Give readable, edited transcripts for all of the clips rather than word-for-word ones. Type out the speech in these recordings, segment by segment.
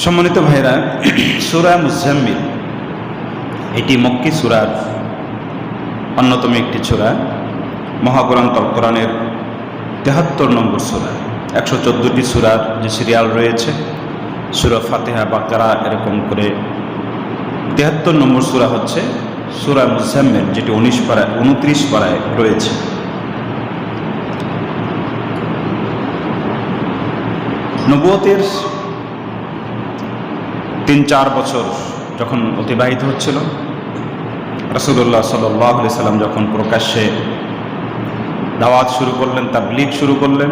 সম্মানিত ভাইরা, সূরা মুজাম্মিল এটি মক্কি সূরার অন্যতম একটি সূরা। মহাগ্রন্থ আল কোরআনের ৭৩ নম্বর সূরা। ১১৪টি সূরার যে সিরিয়াল রয়েছে, সূরা ফাতিহা, বাকারা, এরকম করে ৭৩ নম্বর সূরা হচ্ছে সূরা মুজাম্মিল, যেটি 29 পারায় রয়েছে। নবুয়তের ৩-৪ বছর যখন অতিবাহিত হচ্ছিল, রাসূলুল্লাহ সাল্লাল্লাহু আলাইহি সাল্লাম যখন প্রকাশ্যে দাওয়াত শুরু করলেন, তাবলীগ শুরু করলেন,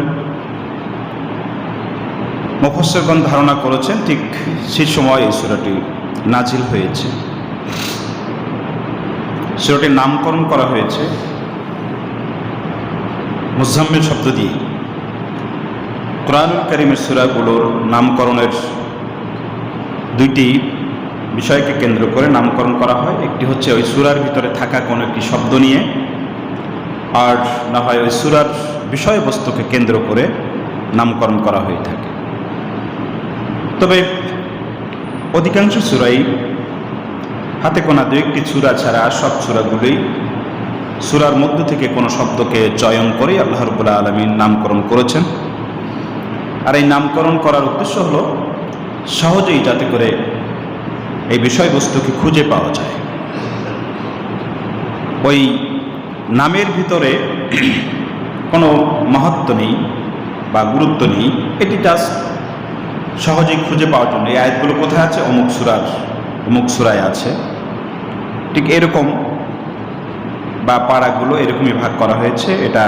মুফাসসিরগণ ধারণা করেছেন ঠিক সেই সময় এই সূরাটি নাজিল হয়েছে। সূরাটির নামকরণ করা হয়েছে মুজাম্মিল শব্দ দিয়ে। কোরআনুল কারীমের সূরাগুলোর নামকরণের দুইটি বিষয়কে কেন্দ্র করে নামকরণ করা হয়। একটি হচ্ছে ওই সূরার ভিতরে থাকা কোনো একটি শব্দ নিয়ে, আর না হয় ওই সূরার বিষয়বস্তুকে কেন্দ্র করে নামকরণ করা হয়ে থাকে। তবে অধিকাংশ সূরাই, হাতে গোনা দু একটি সূরা ছাড়া সব সূরাগুলোই সূরার মধ্য থেকে কোনো শব্দকে চয়ন করে আল্লাহ রাব্বুল আলামিন নামকরণ করেছেন। আর এই নামকরণ করার উদ্দেশ্য হলো সহজেই যাতে করে এই বিষয়বস্তুকে খুঁজে পাওয়া যায়। ওই নামের ভিতরে কোনো মাহাত্ম্য নেই বা গুরুত্ব নেই, এটি জাস্ট সহজেই খুঁজে পাওয়ার জন্য এই আয়াতগুলো কোথায় আছে, অমুক সূরায় আছে, ঠিক এরকম, বা পাড়াগুলো এরকমই ভাগ করা হয়েছে। এটা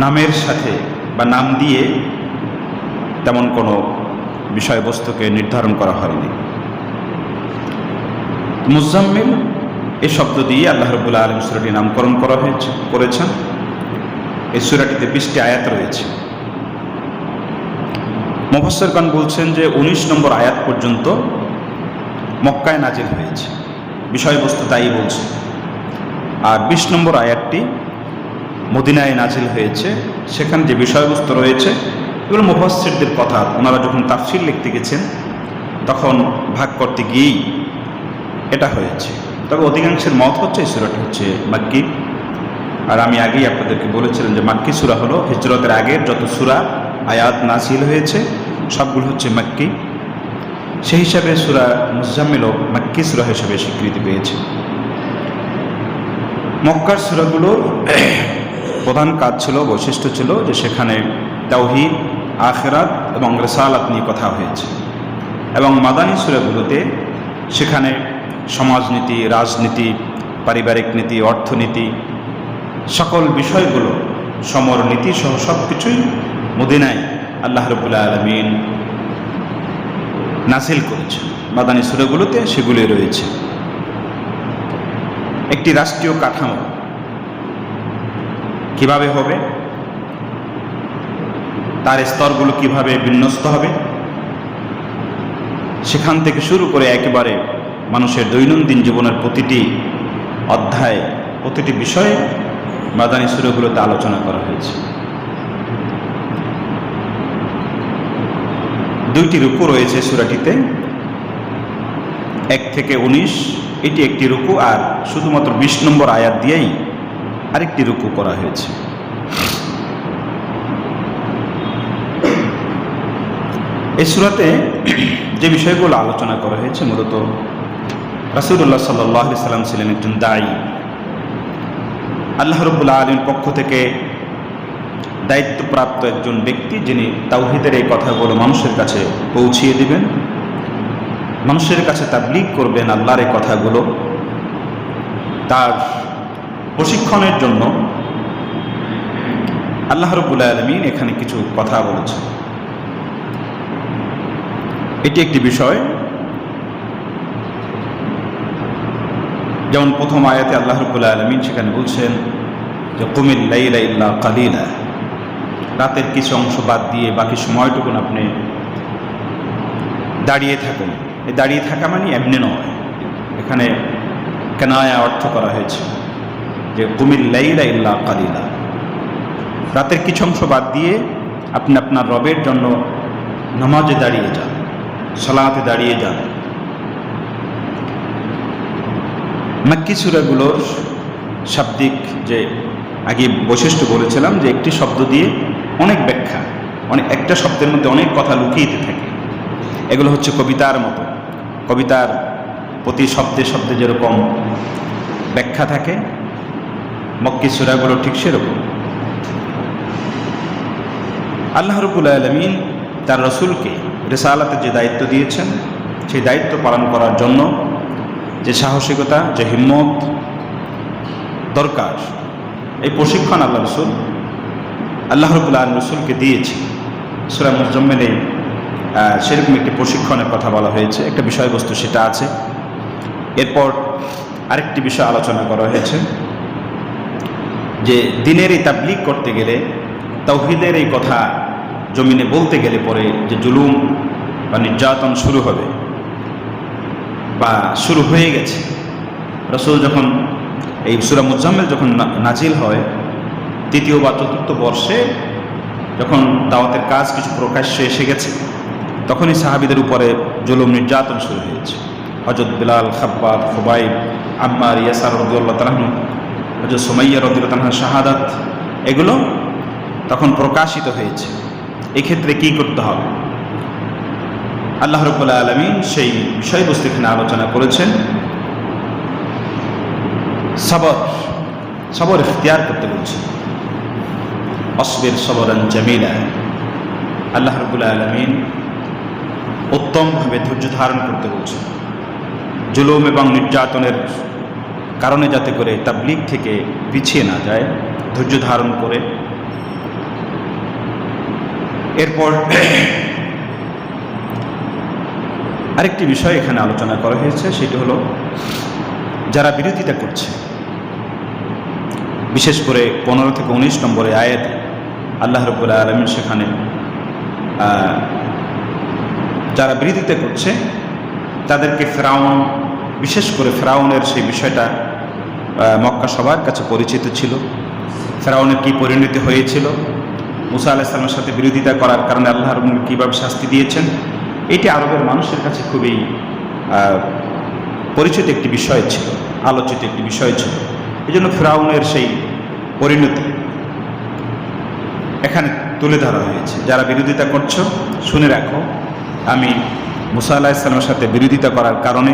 নামের সাথে বা নাম দিয়ে তেমন কোনো বিষয়বস্তুকে নির্ধারণ করা হয়নি। মুজাম্মিল এই শব্দ দিয়ে আল্লাহ রাব্বুল আলামিন সূরাটি নামকরণ করেছেন। এই সূরাটিতে 20টি আয়াত রয়েছে। মুফাসসিরগণ বলছেন যে 19 নম্বর আয়াত পর্যন্ত মক্কায় নাজিল হয়েছে, বিষয়বস্তু তাই বলছে। আর 20 নম্বর আয়াতটি মদিনায় নাজিল হয়েছে। সেখানে যে বিষয়বস্তু রয়েছে এগুলো মুফাসসিরদের কথা, ওনারা যখন তাফসীর লিখতে গেছেন তখন ভাগ করতে গিয়েই এটা হয়েছে। তবে অধিকাংশের মত হচ্ছে এই সূরাটি হচ্ছে মাক্কি। আর আমি আগেই আপনাদেরকে বলেছিলাম যে মাক্কি সূরা হলো হিজরতের আগের যত সূরা আয়াত নাজিল হয়েছে সবগুলো হচ্ছে মাক্কি। সেই হিসাবে সূরা মুজাম্মিলও মাক্কি সূরা হিসেবে স্বীকৃতি পেয়েছে। মক্কার সূরাগুলোর প্রধান কাজ ছিল, বৈশিষ্ট্য ছিল যে সেখানে তাওহীদ, আখিরাত এবং রিসালাত নিয়ে কথা হয়েছে। এবং মাদানী সূরাগুলোতে সেখানে সমাজনীতি, রাজনীতি, পারিবারিক নীতি, অর্থনীতি, সকল বিষয়গুলো, সমর নীতি সহ সব কিছুই মদিনায় আল্লাহ রাব্বুল আলামিন নাজিল করেছেন। মাদানী সূরাগুলোতে সেগুলি রয়েছে। একটি রাষ্ট্রীয় কাঠামো কিভাবে হবে, তার স্তরগুলো কিভাবে বিন্যস্ত হবে, সেখান থেকে শুরু করে একেবারে মানুষের দৈনন্দিন জীবনের প্রতিটি অধ্যায়, প্রতিটি বিষয়ে মাদানী সূরাগুলোতে আলোচনা করা হয়েছে। 2টি রুকু রয়েছে সূরাটিতে, 1 থেকে 19, এটি একটি রুকু। আর শুধুমাত্র 20 নম্বর আয়াত দিয়েই আরেকটি রুকু করা হয়েছে। এই সূরাতে যে বিষয়গুলো আলোচনা করা হয়েছে, মূলত রাসূলুল্লাহ সাল্লাল্লাহু আলাইহি সাল্লাম ছিলেন একজন দায়ী। আল্লাহ রাব্বুল আলামিনের পক্ষ থেকে দায়িত্বপ্রাপ্ত একজন ব্যক্তি, যিনি তাওহীদের এই কথাগুলো মানুষের কাছে পৌঁছিয়ে দিবেন, মানুষের কাছে তাবলীগ করবেন আল্লাহর এই কথাগুলো। তার প্রশিক্ষণের জন্য আল্লাহ রাব্বুল আলামিন এখানে কিছু কথা বলেছেন। এটি একটি বিষয়। যেমন প্রথম আয়াতে আল্লাহ রাব্বুল আলামিন সেখানে বলছেন যে কুমিল লাইলা ইল্লা কালিলা, রাতের কিছু অংশ বাদ দিয়ে বাকি সময়টুকুন আপনি দাঁড়িয়ে থাকুন। এই দাঁড়িয়ে থাকা মানে এমনি নয়, এখানে কেনায়া অর্থ করা হয়েছে যে কুমিল লাইলা ইল্লা কালিলা, রাতের কিছু অংশ বাদ দিয়ে আপনি আপনার রবের জন্য নামাজে দাঁড়িয়ে যান, সালাতে দাঁড়িয়ে যান। মাক্কি সূরাগুলোর শাব্দিক যে আগে বৈশিষ্ট্য বলেছিলাম যে একটি শব্দ দিয়ে অনেক ব্যাখ্যা, একটা শব্দের মধ্যে অনেক কথা লুকিয়ে থাকে। এগুলো হচ্ছে কবিতার মতো। কবিতার প্রতি শব্দে শব্দে যেরকম ব্যাখ্যা থাকে, মক্কি সূরাগুলো ঠিক সেরকম। আল্লাহ রাব্বুল আলামিন তার রাসূলকে রিসালাতের যে দায়িত্ব দিয়েছেন, সেই দায়িত্ব পালন করার জন্য যে সাহসিকতা, যে হিম্মত দরকার, এই প্রশিক্ষণ আল্লাহ রাব্বুল আলামিন রাসূলকে দিয়েছে। সূরা মুজাম্মিলে সেরকম একটি প্রশিক্ষণের কথা বলা হয়েছে, একটা বিষয়বস্তু সেটা আছে। এরপর আরেকটি বিষয় আলোচনা করা হয়েছে যে দিনের এই তাবলীগ করতে গেলে, তাওহীদের এই কথা জমিনে বলতে গেলে পরে যে জুলুম বা নির্যাতন শুরু হবে বা শুরু হয়ে গেছে। রাসূল যখন এই সূরা মুজাম্মিল যখন নাজিল হয়, তৃতীয় বা চতুর্থ বর্ষে যখন দাওয়াতের কাজ কিছু প্রকাশ্যে এসে গেছে, তখনই সাহাবীদের উপরে জুলুম নির্যাতন শুরু হয়েছে। হযরত বিলাল, খাব্বাব, খুবাইব, আম্মার, ইয়াসার রাদিয়াল্লাহু তাআলা আনহু, হযরত সুমাইয়া রাদিয়াল্লাহু তাআলার শাহাদাত, এগুলো তখন প্রকাশিত হয়েছে। এই ক্ষেত্রে কি করতে হবে? আল্লাহ রাব্বুল আলামিন সেই বিষয়বস্তু এখানে আলোচনা করেছেন। সবর ইখতিয়ার করতে বলছেন। অসবির সবরান জামিলা। আল্লাহ রাব্বুল আলামিন উত্তমভাবে ধৈর্য ধারণ করতে বলছেন। জুলুম এবং নির্যাতনের কারণে যাতে করে তাবলীগ থেকে পিছিয়ে না যায়, ধৈর্য ধারণ করে। এরপর আরেকটি বিষয় এখানে আলোচনা করা হয়েছে, সেটি হলো যারা বিরোধিতা করছে, বিশেষ করে 15 থেকে 19 নম্বরে আয়াতে আল্লাহ রাব্বুল আলামিন সেখানে যারা বিরোধিতা করছে তাদেরকে ফেরাউন, বিশেষ করে ফেরাউনের সেই বিষয়টা মক্কা সবার কাছে পরিচিত ছিল। ফেরাউনের কি পরিণতি হয়েছিল, মুসা আলাইহিস সালামের সাথে বিরোধিতা করার কারণে আল্লাহ রাব্বুল কীভাবে শাস্তি দিয়েছেন, এটি আরবের মানুষের কাছে খুবই পরিচিত একটি বিষয় ছিল, আলোচিত একটি বিষয় ছিল। এই জন্য ফেরাউনের সেই পরিণতি এখানে তুলে ধরা হয়েছে। যারা বিরোধিতা করছো, শুনে রাখো, আমি মুসা আলাইহিস সালামের সাথে বিরোধিতা করার কারণে,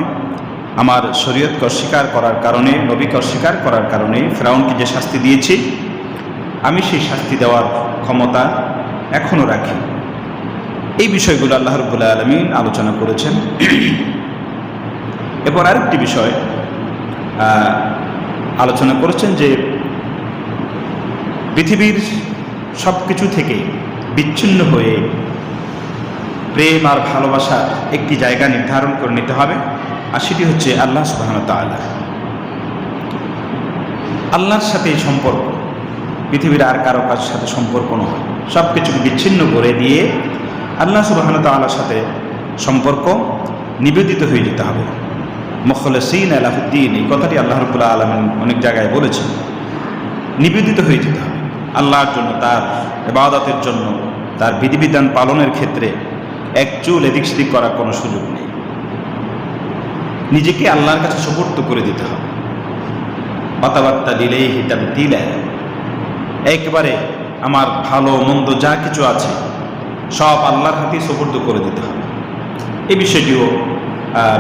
আমার শরীয়তকে অস্বীকার করার কারণে, নবীকে অস্বীকার করার কারণে ফেরাউনকে যে শাস্তি দিয়েছি, আমি সেই শাস্তি দেওয়ার ক্ষমতা এখনও রাখি। এই বিষয়গুলো আল্লাহ রাব্বুল আলামিন আলোচনা করেছেন। এরপর আরেকটি বিষয় আলোচনা করেছেন যে পৃথিবীর সব কিছু থেকে বিচ্ছিন্ন হয়ে প্রেম আর ভালোবাসার একটি জায়গা নির্ধারণ করে নিতে হবে, আর সেটি হচ্ছে আল্লাহ সুবহানাহু ওয়া তাআলা। আল্লাহর সাথে এই সম্পর্ক, পৃথিবীর আর কারো কারোর সাথে সম্পর্ক নয়, সব কিছুকে বিচ্ছিন্ন করে দিয়ে আল্লাহ সুবহানাহু ওয়া তাআলার সাথে সম্পর্ক নিবেদিত হয়ে যেতে হবে। মুখলিসিন লাহুদ্দিন, এই কথাটি আল্লাহ রাব্বুল আলামিন অনেক জায়গায় বলেছেন। নিবেদিত হয়ে যেতে হবে আল্লাহর জন্য, তার ইবাদতের জন্য, তার বিধিবিধান পালনের ক্ষেত্রে এক চুল এদিক সেদিক করার কোনো সুযোগ নেই। নিজেকে আল্লাহর কাছে সুপর্দ করে দিতে হবে। বাতাবাত্তা দিলেহি তাবতিলা, একবারে আমার ভালো মন্দ যা কিছু আছে সব আল্লাহর হাতে সুপর্দ করে দিতে হবে। এই বিষয়টিও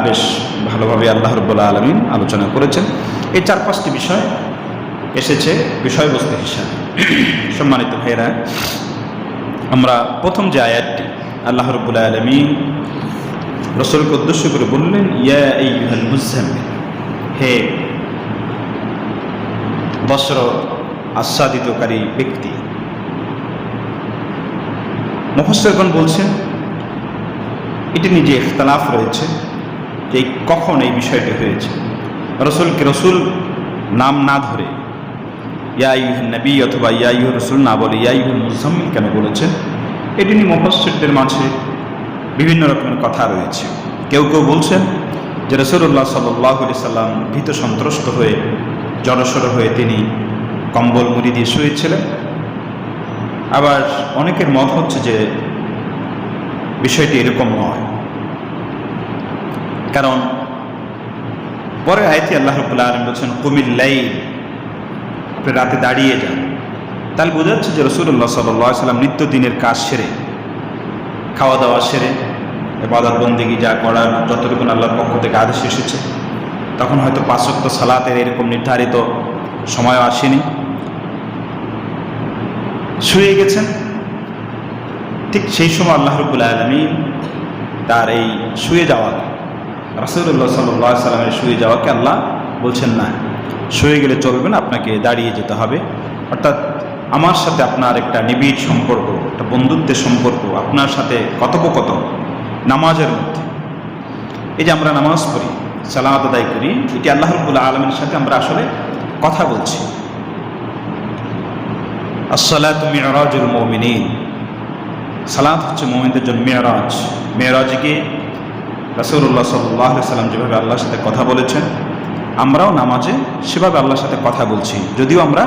বেশ ভালোভাবে আল্লাহ রাব্বুল আলামিন আলোচনা করেছেন। এই 4-5টি বিষয় এসেছে বিষয়বস্তু হিসাবে। সম্মানিত ভাইরা, আমরা প্রথম যে আয়াতটি আল্লাহ রাব্বুল আলামিন রাসূলকে উদ্দেশ্য করে বললেন, ইয়া আইয়ুহাল মুযাম্মিল, হে বস্ত্র আচ্ছাদিতকারী ব্যক্তি। মুফাসসিরগণ বলছেন এটি নিজে ইখতিলাফ রয়েছে যে কখন এই বিষয়টি হয়েছে। রাসূলকে রাসূল নাম না ধরে ইয়া আইয়ুহান নবী অথবা ইয়া আইয়ুহার রাসূল না বলে ইয়া আইয়ুহাল মুযাম্মিল কেন বলেছেন, এটি নিয়ে মুফাসসিরদের মাঝে বিভিন্ন রকমের কথা রয়েছে। কেউ কেউ বলছেন যে রাসূলুল্লাহ সাল্লাল্লাহু আলাইহি সাল্লাম ভীত সন্ত্রস্ত হয়ে, জড়সড় হয়ে তিনি কম্বল মুড়ি দিয়ে শুয়েছিলেন। আবার অনেকের মত হচ্ছে যে বিষয়টি এরকম নয়। কারণ পরে আয়াতে আল্লাহ রাব্বুল আলামিন বলছেন কুমিল লাইল, আপনি রাতে দাঁড়িয়ে যান। তাহলে বোঝা যাচ্ছে যে রাসূলুল্লাহ সাল্লাল্লাহু আলাইহি ওয়াসাল্লাম নিত্যদিনের কাজ সেরে, খাওয়া দাওয়া সেরে, ইবাদত বন্দেগী যা করার যতটুকু আল্লাহর পক্ষ থেকে আদেশ এসেছে, তখন হয়তো 5 ওয়াক্ত সালাতের এরকম নির্ধারিত সময় আসেনি, শুয়ে গেছেন। ঠিক সেই সময় আল্লাহ রাব্বুল আলামিন তার এই শুয়ে যাওয়াকে, রাসূলুল্লাহ সাল্লাল্লাহু আলাইহি ওয়াসাল্লামের শুয়ে যাওয়াকে আল্লাহ বলছেন না, শুয়ে গেলে চলবে না, আপনাকে দাঁড়িয়ে যেতে হবে। অর্থাৎ আমার সাথে আপনার একটা নিবিড় সম্পর্ক, একটা বন্ধুত্বের সম্পর্ক, আপনার সাথে কথোপকথন নামাজের মধ্যে। এই যে আমরা নামাজ পড়ি, সালাত আদায় করি, এটি আল্লাহ রাব্বুল আলামিনের সাথে আমরা আসলে কথা বলছি। আসসালাতু মিরাজুল মুমিনিন, সালাত হচ্ছে মুমিনদের জন্য মেরাজ। মেরাজে গিয়ে রাসূলুল্লাহ সাল্লাল্লাহু আলাইহি ওয়াসাল্লাম যেভাবে আল্লাহর সাথে কথা বলেছেন, আমরাও নামাজে সেভাবে আল্লাহর সাথে কথা বলছি, যদিও আমরা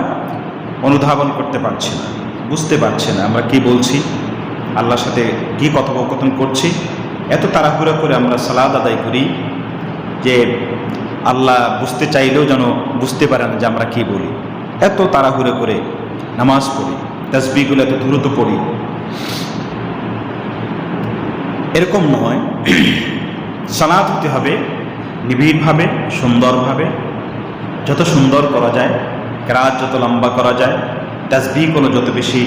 অনুধাবন করতে পারছি না, বুঝতে পারছি না আমরা কি বলছি, আল্লাহর সাথে কি কথোপকথন করছি। এত তাড়াহুড়া করে আমরা সালাত আদায় করি যে আল্লাহ বুঝতে চাইলেও যেন বুঝতে পারে না যে আমরা কি বলি। এত তাড়াহুড়ো করে নামাজ পড়ি, তাসবিহগুলো এত দ্রুত পড়ি। এরকম নয়, সালাত হতে হবে নিবিড়ভাবে, সুন্দরভাবে, যত সুন্দর করা যায়, কেরাত যত লম্বা করা যায়, তাসবিহগুলো যত বেশি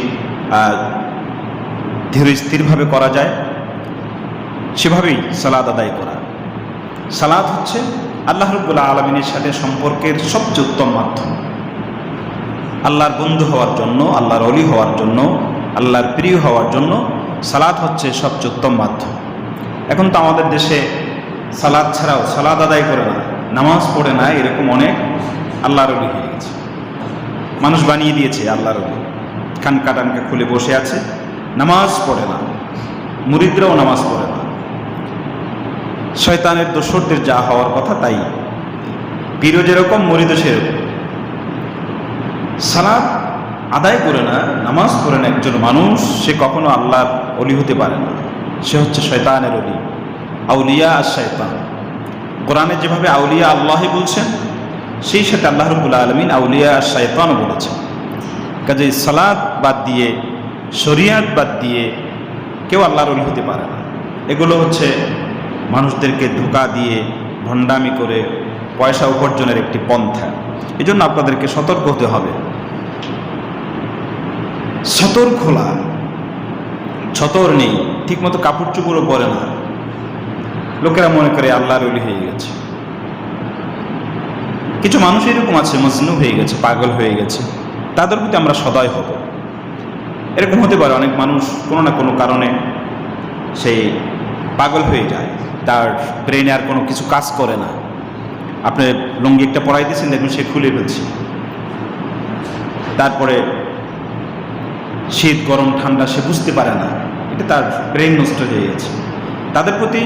ধীর স্থিরভাবে করা যায়, সেভাবেই সালাত আদায় করা। সালাত হচ্ছে আল্লাহ রাব্বুল আলামিনের সাথে সম্পর্কের সবচেয়ে উত্তম মাধ্যম। আল্লাহর বন্ধু হওয়ার জন্য, আল্লাহর ওলি হওয়ার জন্য, আল্লাহর প্রিয় হওয়ার জন্য সালাত হচ্ছে সবচেয়ে উত্তম মাধ্যম। এখন তো আমাদের দেশে সালাত ছাড়াও, সালাত আদায় করে না, নামাজ পড়ে না, এরকম অনেক আল্লাহর ওলি হয়ে গেছে। মানুষ বানিয়ে দিয়েছে আল্লাহর ওলি, খানকা টানকা খুলে বসে আছে, নামাজ পড়ে না, মুরিদরাও নামাজ পড়ে না। শয়তানের দোসরদের যা হওয়ার কথা তাই, পীরও যেরকম মুরিদও সেরকম। সালাত আদায় করে না, নামাজ পড়ে না একজন মানুষ, সে কখনো আল্লাহর ওলি হতে পারে না, সে হচ্ছে শয়তানের ওলি। আউলিয়া আর শয়তান, কোরআনে যেভাবে আউলিয়া আল্লাহই বলছেন, সেই সাথে আল্লাহ রাব্বুল আলামিন আউলিয়া আর শয়তানও বলেছেন। কাজেই সালাত বাদ দিয়ে, শরিয়াত বাদ দিয়ে কেউ আল্লাহর ওলি হতে পারে না। এগুলো হচ্ছে মানুষদেরকে ধোঁকা দিয়ে, ভণ্ডামি করে পয়সা উপার্জনের একটি পন্থা। এই জন্য আপনাদেরকে সতর্ক হতে হবে। সতর্ক খোলা, ছতর নেই, ঠিকমতো কাপড় চোপড়ও পরে না, লোকেরা মনে করে আল্লাহর ওলি হয়ে গেছে। কিছু মানুষ এরকম আছে, মজনু হয়ে গেছে, পাগল হয়ে গেছে, তাদের প্রতি আমরা সদয় হব। এরকম হতে পারে অনেক মানুষ কোনো না কোনো কারণে সেই পাগল হয়ে যায়, তার ব্রেনে আর কোনো কিছু কাজ করে না। আপনি লুঙ্গি একটা পরাই দিয়েছেন, দেখবেন সে খুলে ফেলছে। তারপরে শীত গরম ঠান্ডা সে বুঝতে পারে না, এটা তার ব্রেন নষ্ট হয়ে গেছে। তাদের প্রতি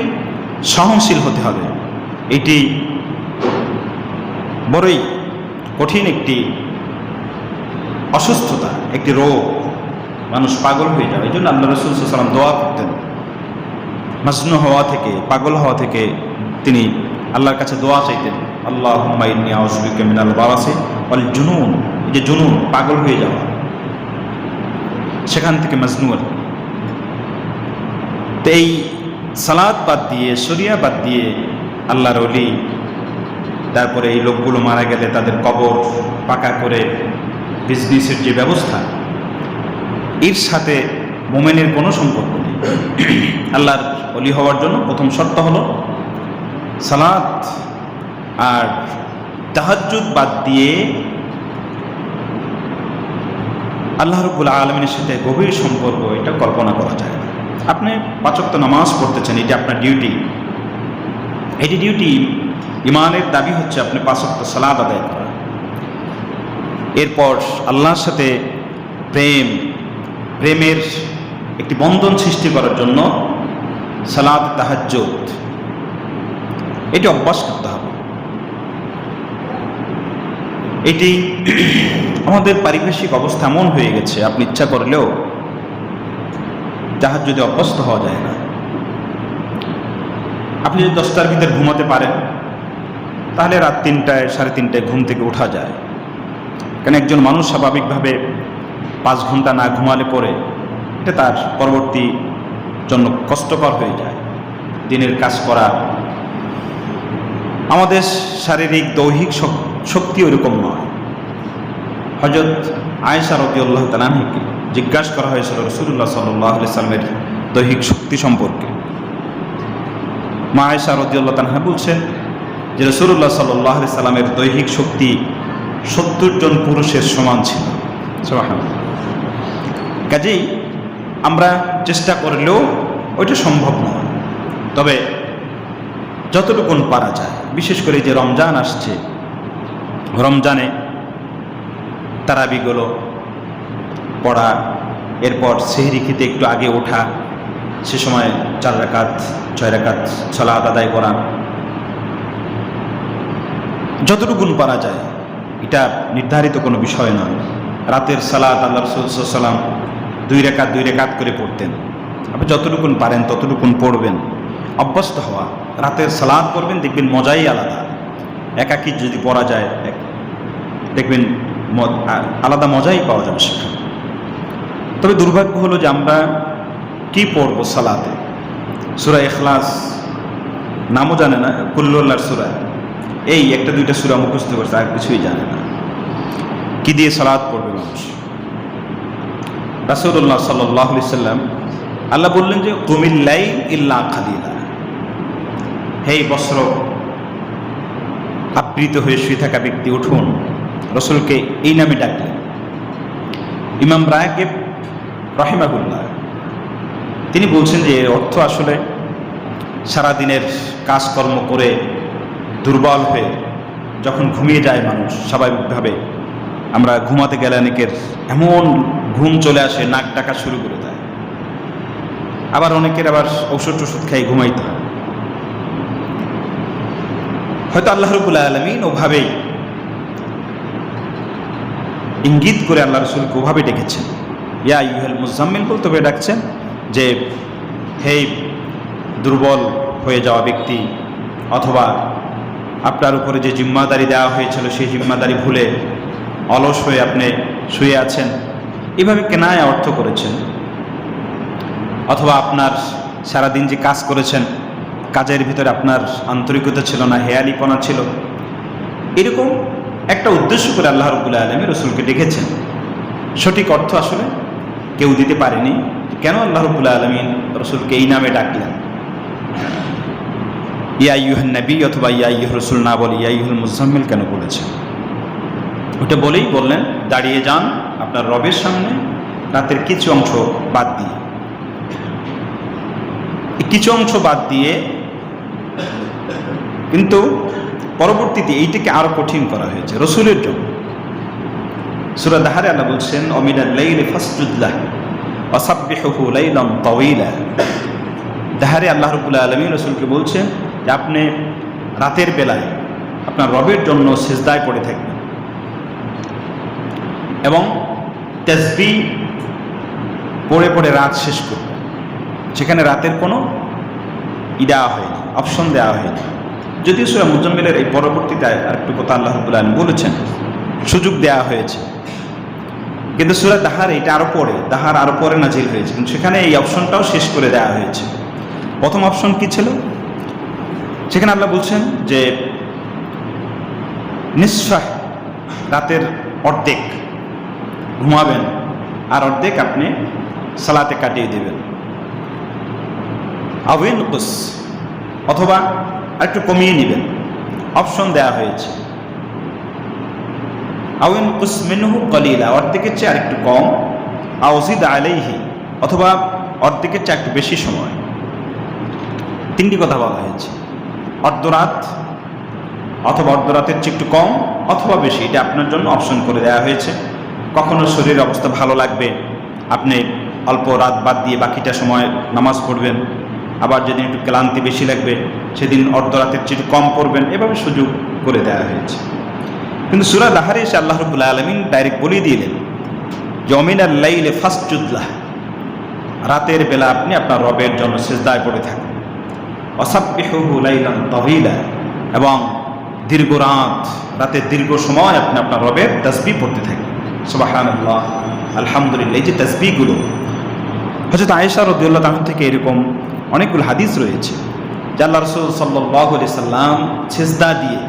সহনশীল হতে হবে। এটি বড়ই কঠিন একটি অসুস্থতা, একটি রোগ, মানুষ পাগল হয়ে যায়। এই জন্য আল্লাহ রাসূল সাল্লাল্লাহু আলাইহি ওয়াসাল্লাম দোয়া করতেন, মাজনু হওয়া থেকে, পাগল হওয়া থেকে তিনি আল্লাহর কাছে দোয়া চাইতেন, আল্লাহুম্মা ইন্নী আউযু বিকা মিনাল বারাসি ওয়াল জুনুন। এই যে জুনুন, পাগল হয়ে যাওয়া, সেখান থেকে মাজনু। তো এই সালাত বাদ দিয়ে, শরিয়া বাদ দিয়ে আল্লাহর ওলি, তারপরে এই লোকগুলো মারা গেলে তাদের কবর পাকা করে বিজনেসের যে ব্যবস্থা, এর সাথে মোমেনের কোনো সম্পর্ক নেই। আল্লাহর ওলি হওয়ার জন্য প্রথম শর্ত হলো সালাত আর তাহাজ্জুদ বাদ দিয়ে আল্লাহ রাব্বুল আলামিনের সাথে গভীর সম্পর্ক, এটা কল্পনা করা যায় না। আপনি 5 ওয়াক্ত নামাজ পড়তেছেন, এটি আপনার ডিউটি। এটি ডিউটি, ইমানের দাবি হচ্ছে আপনি 5 ওয়াক্ত সালাত আদায় করা। এরপর আল্লাহর সাথে প্রেমের একটি বন্ধন সৃষ্টি করার জন্য সালাত, তাহাজ্জুদ, এটি অভ্যাস করতে হবে। এটি আমাদের পারিপার্শ্বিক অবস্থা এমন হয়ে গেছে, আপনি ইচ্ছা করলেও তাহাজ্জুদে অভ্যস্ত হওয়া যায় না। আপনি যদি 10টার ভিতরে ঘুমাতে পারেন তাহলে রাত 3টায় 3:30টায় ঘুম থেকে ওঠা যায়। কারণ একজন মানুষ স্বাভাবিকভাবে 5 ঘন্টা না ঘুমালে পরে এটা তার পরবর্তী জন্য কষ্টকর হয়ে যায় দিনের কাজ করা। আমাদের শারীরিক দৈহিক শক্তি ওইরকম নয়। হযরত আয়েশা রাদিয়াল্লাহু তাআলা আনহাকে জিজ্ঞাসা করা হয়েছিল রাসূলুল্লাহ সাল্লাল্লাহু আলাইহি সাল্লামের দৈহিক শক্তি সম্পর্কে। মা আয়েশা রাদিয়াল্লাহু তাআলা বলছেন যে রাসূলুল্লাহ সাল্লাল্লাহু আলাইহি সাল্লামের দৈহিক শক্তি 70 জন পুরুষের সমান ছিল। সুবহানাল্লাহ। কাজেই আমরা চেষ্টা করলেও ওইটা সম্ভব নয়, তবে যতটুকু পারা যায়, বিশেষ করে যে রমজান আসছে, রমজানে তারাবিগুলো পড়া, এরপর সেহরি খেতে একটু আগে ওঠা, সে সময় 4 রাকাত 6 রাকাত সালাত আদায় করা, যতটুকু পারা যায়। এটা নির্ধারিত কোনো বিষয় নয়। রাতের সালাত আল্লাহ রাসূল সাল্লাল্লাহু আলাইহি ওয়াসাল্লাম 2 রাকাত করে পড়তেন। আপনি যতটুকু পারেন ততটুকু পড়বেন, অভ্যস্ত হওয়া। রাতের সালাত পড়বেন, দেখবেন মজাই আলাদা। একাকী যদি পড়া যায় দেখবেন আলাদা মজাই পাওয়া যাবে সেখানে। তবে দুর্ভাগ্য হলো যে আমরা কি পড়বো সালাতে? সূরা ইখলাস নামও জানে না, কুল্লুল্লাহর সূরা, এই 1-2টা সূরা মুখস্থ করছে, আর কিছুই জানে না। কি দিয়ে সালাত পড়বে মানুষ? রাসূলুল্লাহ সাল্লাল্লাহু আলাইহি সাল্লাম আল্লাহ বললেন যে কুমিল লাইল ইল্লা কালিলা, হে বস্ত্র আবৃত হয়ে শুয়ে থাকা ব্যক্তি উঠুন। রাসূলকে এই নামে ডাকলেন। ইমাম রাগিব রাহিমাহুল্লাহ তিনি বলছেন যে এর অর্থ আসলে সারাদিনের কাজকর্ম করে দুর্বল হয়ে যখন ঘুমিয়ে যায় মানুষ, স্বাভাবিকভাবে আমরা ঘুমাতে গেলে অনেকের এমন ঘুম চলে আসে, নাক ডাকা শুরু করে দেয়। আবার অনেকের আবার ঔষধ খাই ঘুমাইতে হয়। হয়তো আল্লাহ রাব্বুল আলামিন ওভাবেই ইঙ্গিত করে আল্লাহ রাসূলকে ওভাবে ডেকেছেন, ইয়া আইয়ুহাল মুজাম্মিল বলতে ডাকছেন যে হে দুর্বল হয়ে যাওয়া ব্যক্তি, অথবা আপনার উপরে যে জিম্মাদারি দেওয়া হয়েছিল সেই জিম্মাদারি ভুলে অলস হয়ে আপনি শুয়ে আছেন, এভাবে কেনায় অর্থ করেছেন। অথবা আপনার সারাদিন যে কাজ করেছেন, কাজের ভিতরে আপনার আন্তরিকতা ছিল না, হেয়ালিপনা ছিল, এরকম একটা উদ্দেশ্য করে আল্লাহ রাব্বুল আলামিন রাসূলকে ডেকেছেন। সঠিক অর্থ আসলে কেউ দিতে পারেনি কেন আল্লাহ রাব্বুল আলামিন রাসূলকে এই নামে ডাকলেন। ইয়া আইয়ুহান নবী অথবা ইয়া আইয়ুহার রাসূল না বলে ইয়া আইয়ুহাল মুজাম্মিল কেন বলেছেন? ওটা বলেই বললেন দাঁড়িয়ে যান আপনার রবের সামনে রাতের কিছু অংশ বাদ দিয়ে। কিছু অংশ বাদ দিয়ে কিন্তু পরবর্তীতে এইটাকে আরো কঠিন করা হয়েছে রাসূলের জন্য। সূরা দাহরে আল্লাহ বলছেন অমিনাল লাইলি ফাসজুদ লাহু ওয়াসাব্বিহুহু লাইলান তাওয়িলা। দাহরে আল্লাহ রাব্বুল আলামিন রাসূলকে বলছেন যে আপনি রাতের বেলায় আপনার রবের জন্য সিজদায় পড়ে থাকবেন এবং তাসবিহ পড়ে পড়ে রাত শেষ করবেন। সেখানে রাতের কোনো দেওয়া হয়নি, অপশন দেওয়া হয়নি। যদিও সূরা মুজাম্মিলের এই পরবর্তীতে আরেকটু কথা আল্লাহ রাব্বুল আলামিন বলেছেন, সুযোগ দেওয়া হয়েছে, কিন্তু সূরা দাহার এটা আরো পরে, দাহার আরো পরে নাজিল হয়েছে, কিন্তু সেখানে এই অপশনটাও শেষ করে দেওয়া হয়েছে। প্রথম অপশন কি ছিল? সেখানে আল্লাহ বলছেন যে নিসফা, রাতের অর্ধেক ঘুমাবেন আর অর্ধেক আপনি সালাতে কাটিয়ে দেবেন। আউইন কুস, অথবা একটু কমিয়ে নেবেন, অপশন দেওয়া হয়েছে। আউইন কুস মিনহু কলিলা, অর্ধেকের চেয়ে আরেকটু কম, আউজিদ আলাইহি, অথবা অর্ধেকের চেয়ে একটু বেশি সময়। 3টি কথা বলা হয়েছে, অর্ধরাত অথবা অর্ধরাতের চেয়ে একটু কম অথবা বেশি, এটা আপনার জন্য অপশন করে দেওয়া হয়েছে। কখনো শরীরের অবস্থা ভালো লাগবে আপনি অল্প রাত বাদ দিয়ে বাকিটা সময় নামাজ পড়বেন, আবার যেদিন একটু ক্লান্তি বেশি লাগবে সেদিন অর্ধরাতের চেয়ে কম পড়বেন, এভাবে সুযোগ করে দেওয়া হয়েছে। কিন্তু সূরা দাহরে এসে আল্লাহ রাব্বুল আলামিন ডাইরেক্ট বলে দিলেন যে মিনাল লাইলি ফাসজুদ লাহু, রাতের বেলা আপনি আপনার রবের জন্য সিজদায় পড়ে থাকুন। ওয়াসাব্বিহুহু লাইলান তাওয়ীলা, এবং দীর্ঘ রাতের দীর্ঘ সময় আপনি আপনার রবের তাসবিহ পড়তে থাকেন। সুবহানাল্লাহ, আলহামদুলিল্লাহ। এই যে তাসবিহগুলো, হযরত আয়েশা রাদিয়াল্লাহু তাআলা থেকে এরকম অনেকগুলো হাদিস রয়েছে যে আল্লাহ রাসূল সাল্লাল্লাহু আলাইহি সাল্লাম সিজদা দিয়ে,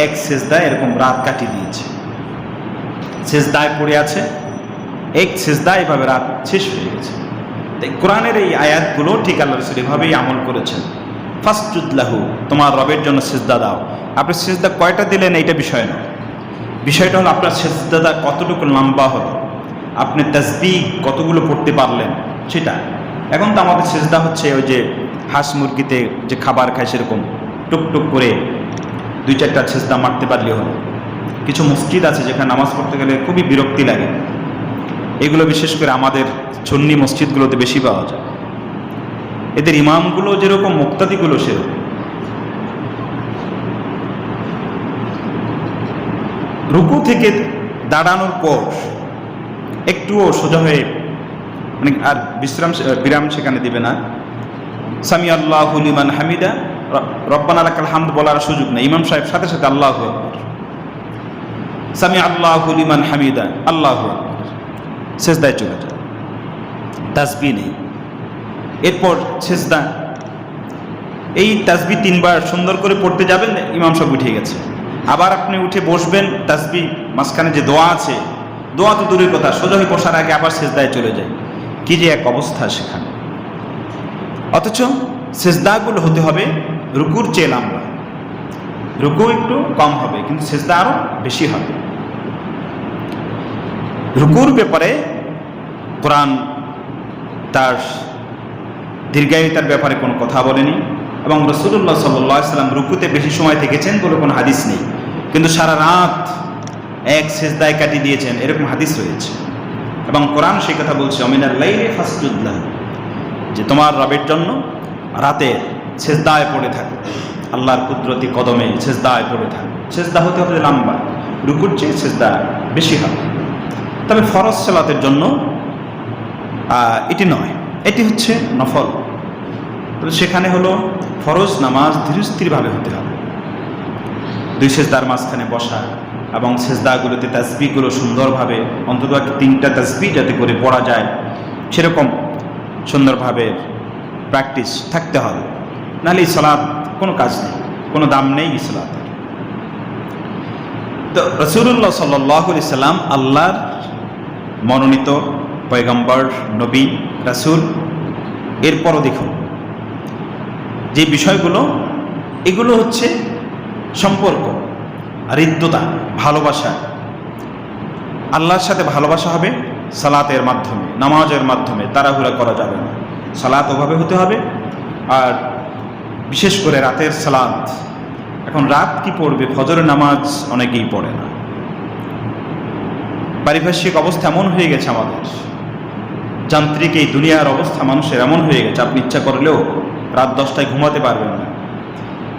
এক সিজদায় এরকম রাত কাটিয়ে দিয়েছে। সিজদায় পড়ে আছে, এক সিজদায় এভাবে রাত শেষ হয়ে গেছে। তাই কোরআনের এই আয়াতগুলো ঠিক আল্লাহ রাসূল এভাবেই আমল করেছেন। ফাসজুদ লাহু, তোমার রবের জন্য সিজদা দাও। আপনি সিজদা কয়টা দিলেন এইটা বিষয় না, বিষয়টা হলো আপনার সিজদাটা কতটুকু লম্বা হলো, আপনি তাসবিহ কতগুলো পড়তে পারলেন সেটা। এখন তো আমাদের সিজদা হচ্ছে ওই যে হাঁস মুরগিতে যে খাবার খায় সেরকম টুকটুক করে 2-4টা সিজদা মারতে পারলে হলো। কিছু মসজিদ আছে যেখানে নামাজ পড়তে গেলে খুবই বিরক্তি লাগে, এগুলো বিশেষ করে আমাদের সুন্নি মসজিদগুলোতে বেশি পাওয়া যায়। এদের ইমামগুলো যেরকম, মুক্তাদিগুলো সেরকম। রুকু থেকে দাঁড়ানোর পর একটুও সোজা হয়ে মানে আর বিরাম সেখানে দিবে না। সামি আল্লাহু লিমান হামিদা, রব্বানা লাকাল হামদ বলার সুযোগ নেই। ইমাম সাহেব সাথে সাথে আল্লাহু আকবার, সামি আল্লাহু লিমান হামিদা, আল্লাহু আকবার, সিজদায় চলে যায়, তাসবিহ নেই। এরপর সিজদা, এই তাসবিহ 3 বার সুন্দর করে পড়তে যাবেন, ইমাম সাহেব উঠে গেছে। আবার আপনি উঠে বসবেন, তাসবিহ মাঝখানে যে দোয়া আছে, দোয়া তো দূরের কথা, সোজা হয়ে বসার আগে আবার সিজদায় চলে যায়। কি যে এক অবস্থা সেখানে। অথচ সিজদাগুলো হতে হবে রুকুর চেয়ে লম্বা। রুকু একটু কম হবে কিন্তু সিজদা আরো বেশি হবে। রুকুর ব্যাপারে কোরআন তার দীর্ঘায়িতার ব্যাপারে কোনো কথা বলেনি, এবং রাসূলুল্লাহ সাল্লাল্লাহু আলাইহি ওয়াসাল্লাম রুকুতে বেশি সময় থেকেছেন বলে কোনো হাদিস নেই। কিন্তু সারা রাত এক সিজদায় কাটিয়ে দিয়েছেন এরকম হাদিস রয়েছে। এবং কোরআন সেই কথা বলছে, অমিনাল লাইলি ফাসজুদ লাহু, যে তোমার রবের জন্য রাতে সিজদায় পড়ে থাকো, আল্লাহর কুদরতি কদমে সিজদায় পড়ে থাকো। সিজদা হতে হবে লম্বা, রুকুর চেয়ে সিজদা বেশি হবে। তবে ফরজ সালাতের জন্য এটি নয়, এটি হচ্ছে নফল। তবে সেখানে হলো ফরজ নামাজ ধীরস্থিরভাবে হতে হবে, 2 সিজদার মাঝখানে বসা, এবং সিজদাগুলোতে তাসবিহগুলো সুন্দরভাবে, অন্তত 3টা তাসবিহ যাতে করে পড়া যায় সেরকম সুন্দরভাবে প্র্যাকটিস থাকতে হবে। নাহলে এই সালাত কোনো কাজ নেই, কোনো দাম নেই এই সালাতের। তো রাসূলুল্লাহ সাল্লাল্লাহু আলাইহি সাল্লাম আল্লাহর মনোনীত পয়গম্বর, নবী, রাসূল। এরপরও দেখুন যে বিষয়গুলো, এগুলো হচ্ছে সম্পর্ক, হৃদ্যতা, ভালোবাসা। আল্লাহর সাথে ভালোবাসা হবে সালাতের মাধ্যমে, নামাজের মাধ্যমে। তাড়াহুড়া করা যাবে না, সালাত ওভাবে হতে হবে। আর বিশেষ করে রাতের সালাত, এখন রাত কি পড়বে, ফজরের নামাজ অনেকেই পড়ে না। পারিপার্শ্বিক অবস্থা এমন হয়ে গেছে আমাদের, যান্ত্রিক এই দুনিয়ার অবস্থা মানুষের এমন হয়ে গেছে, আপনি ইচ্ছা করলেও রাত 10টায় ঘুমাতে পারবেন না।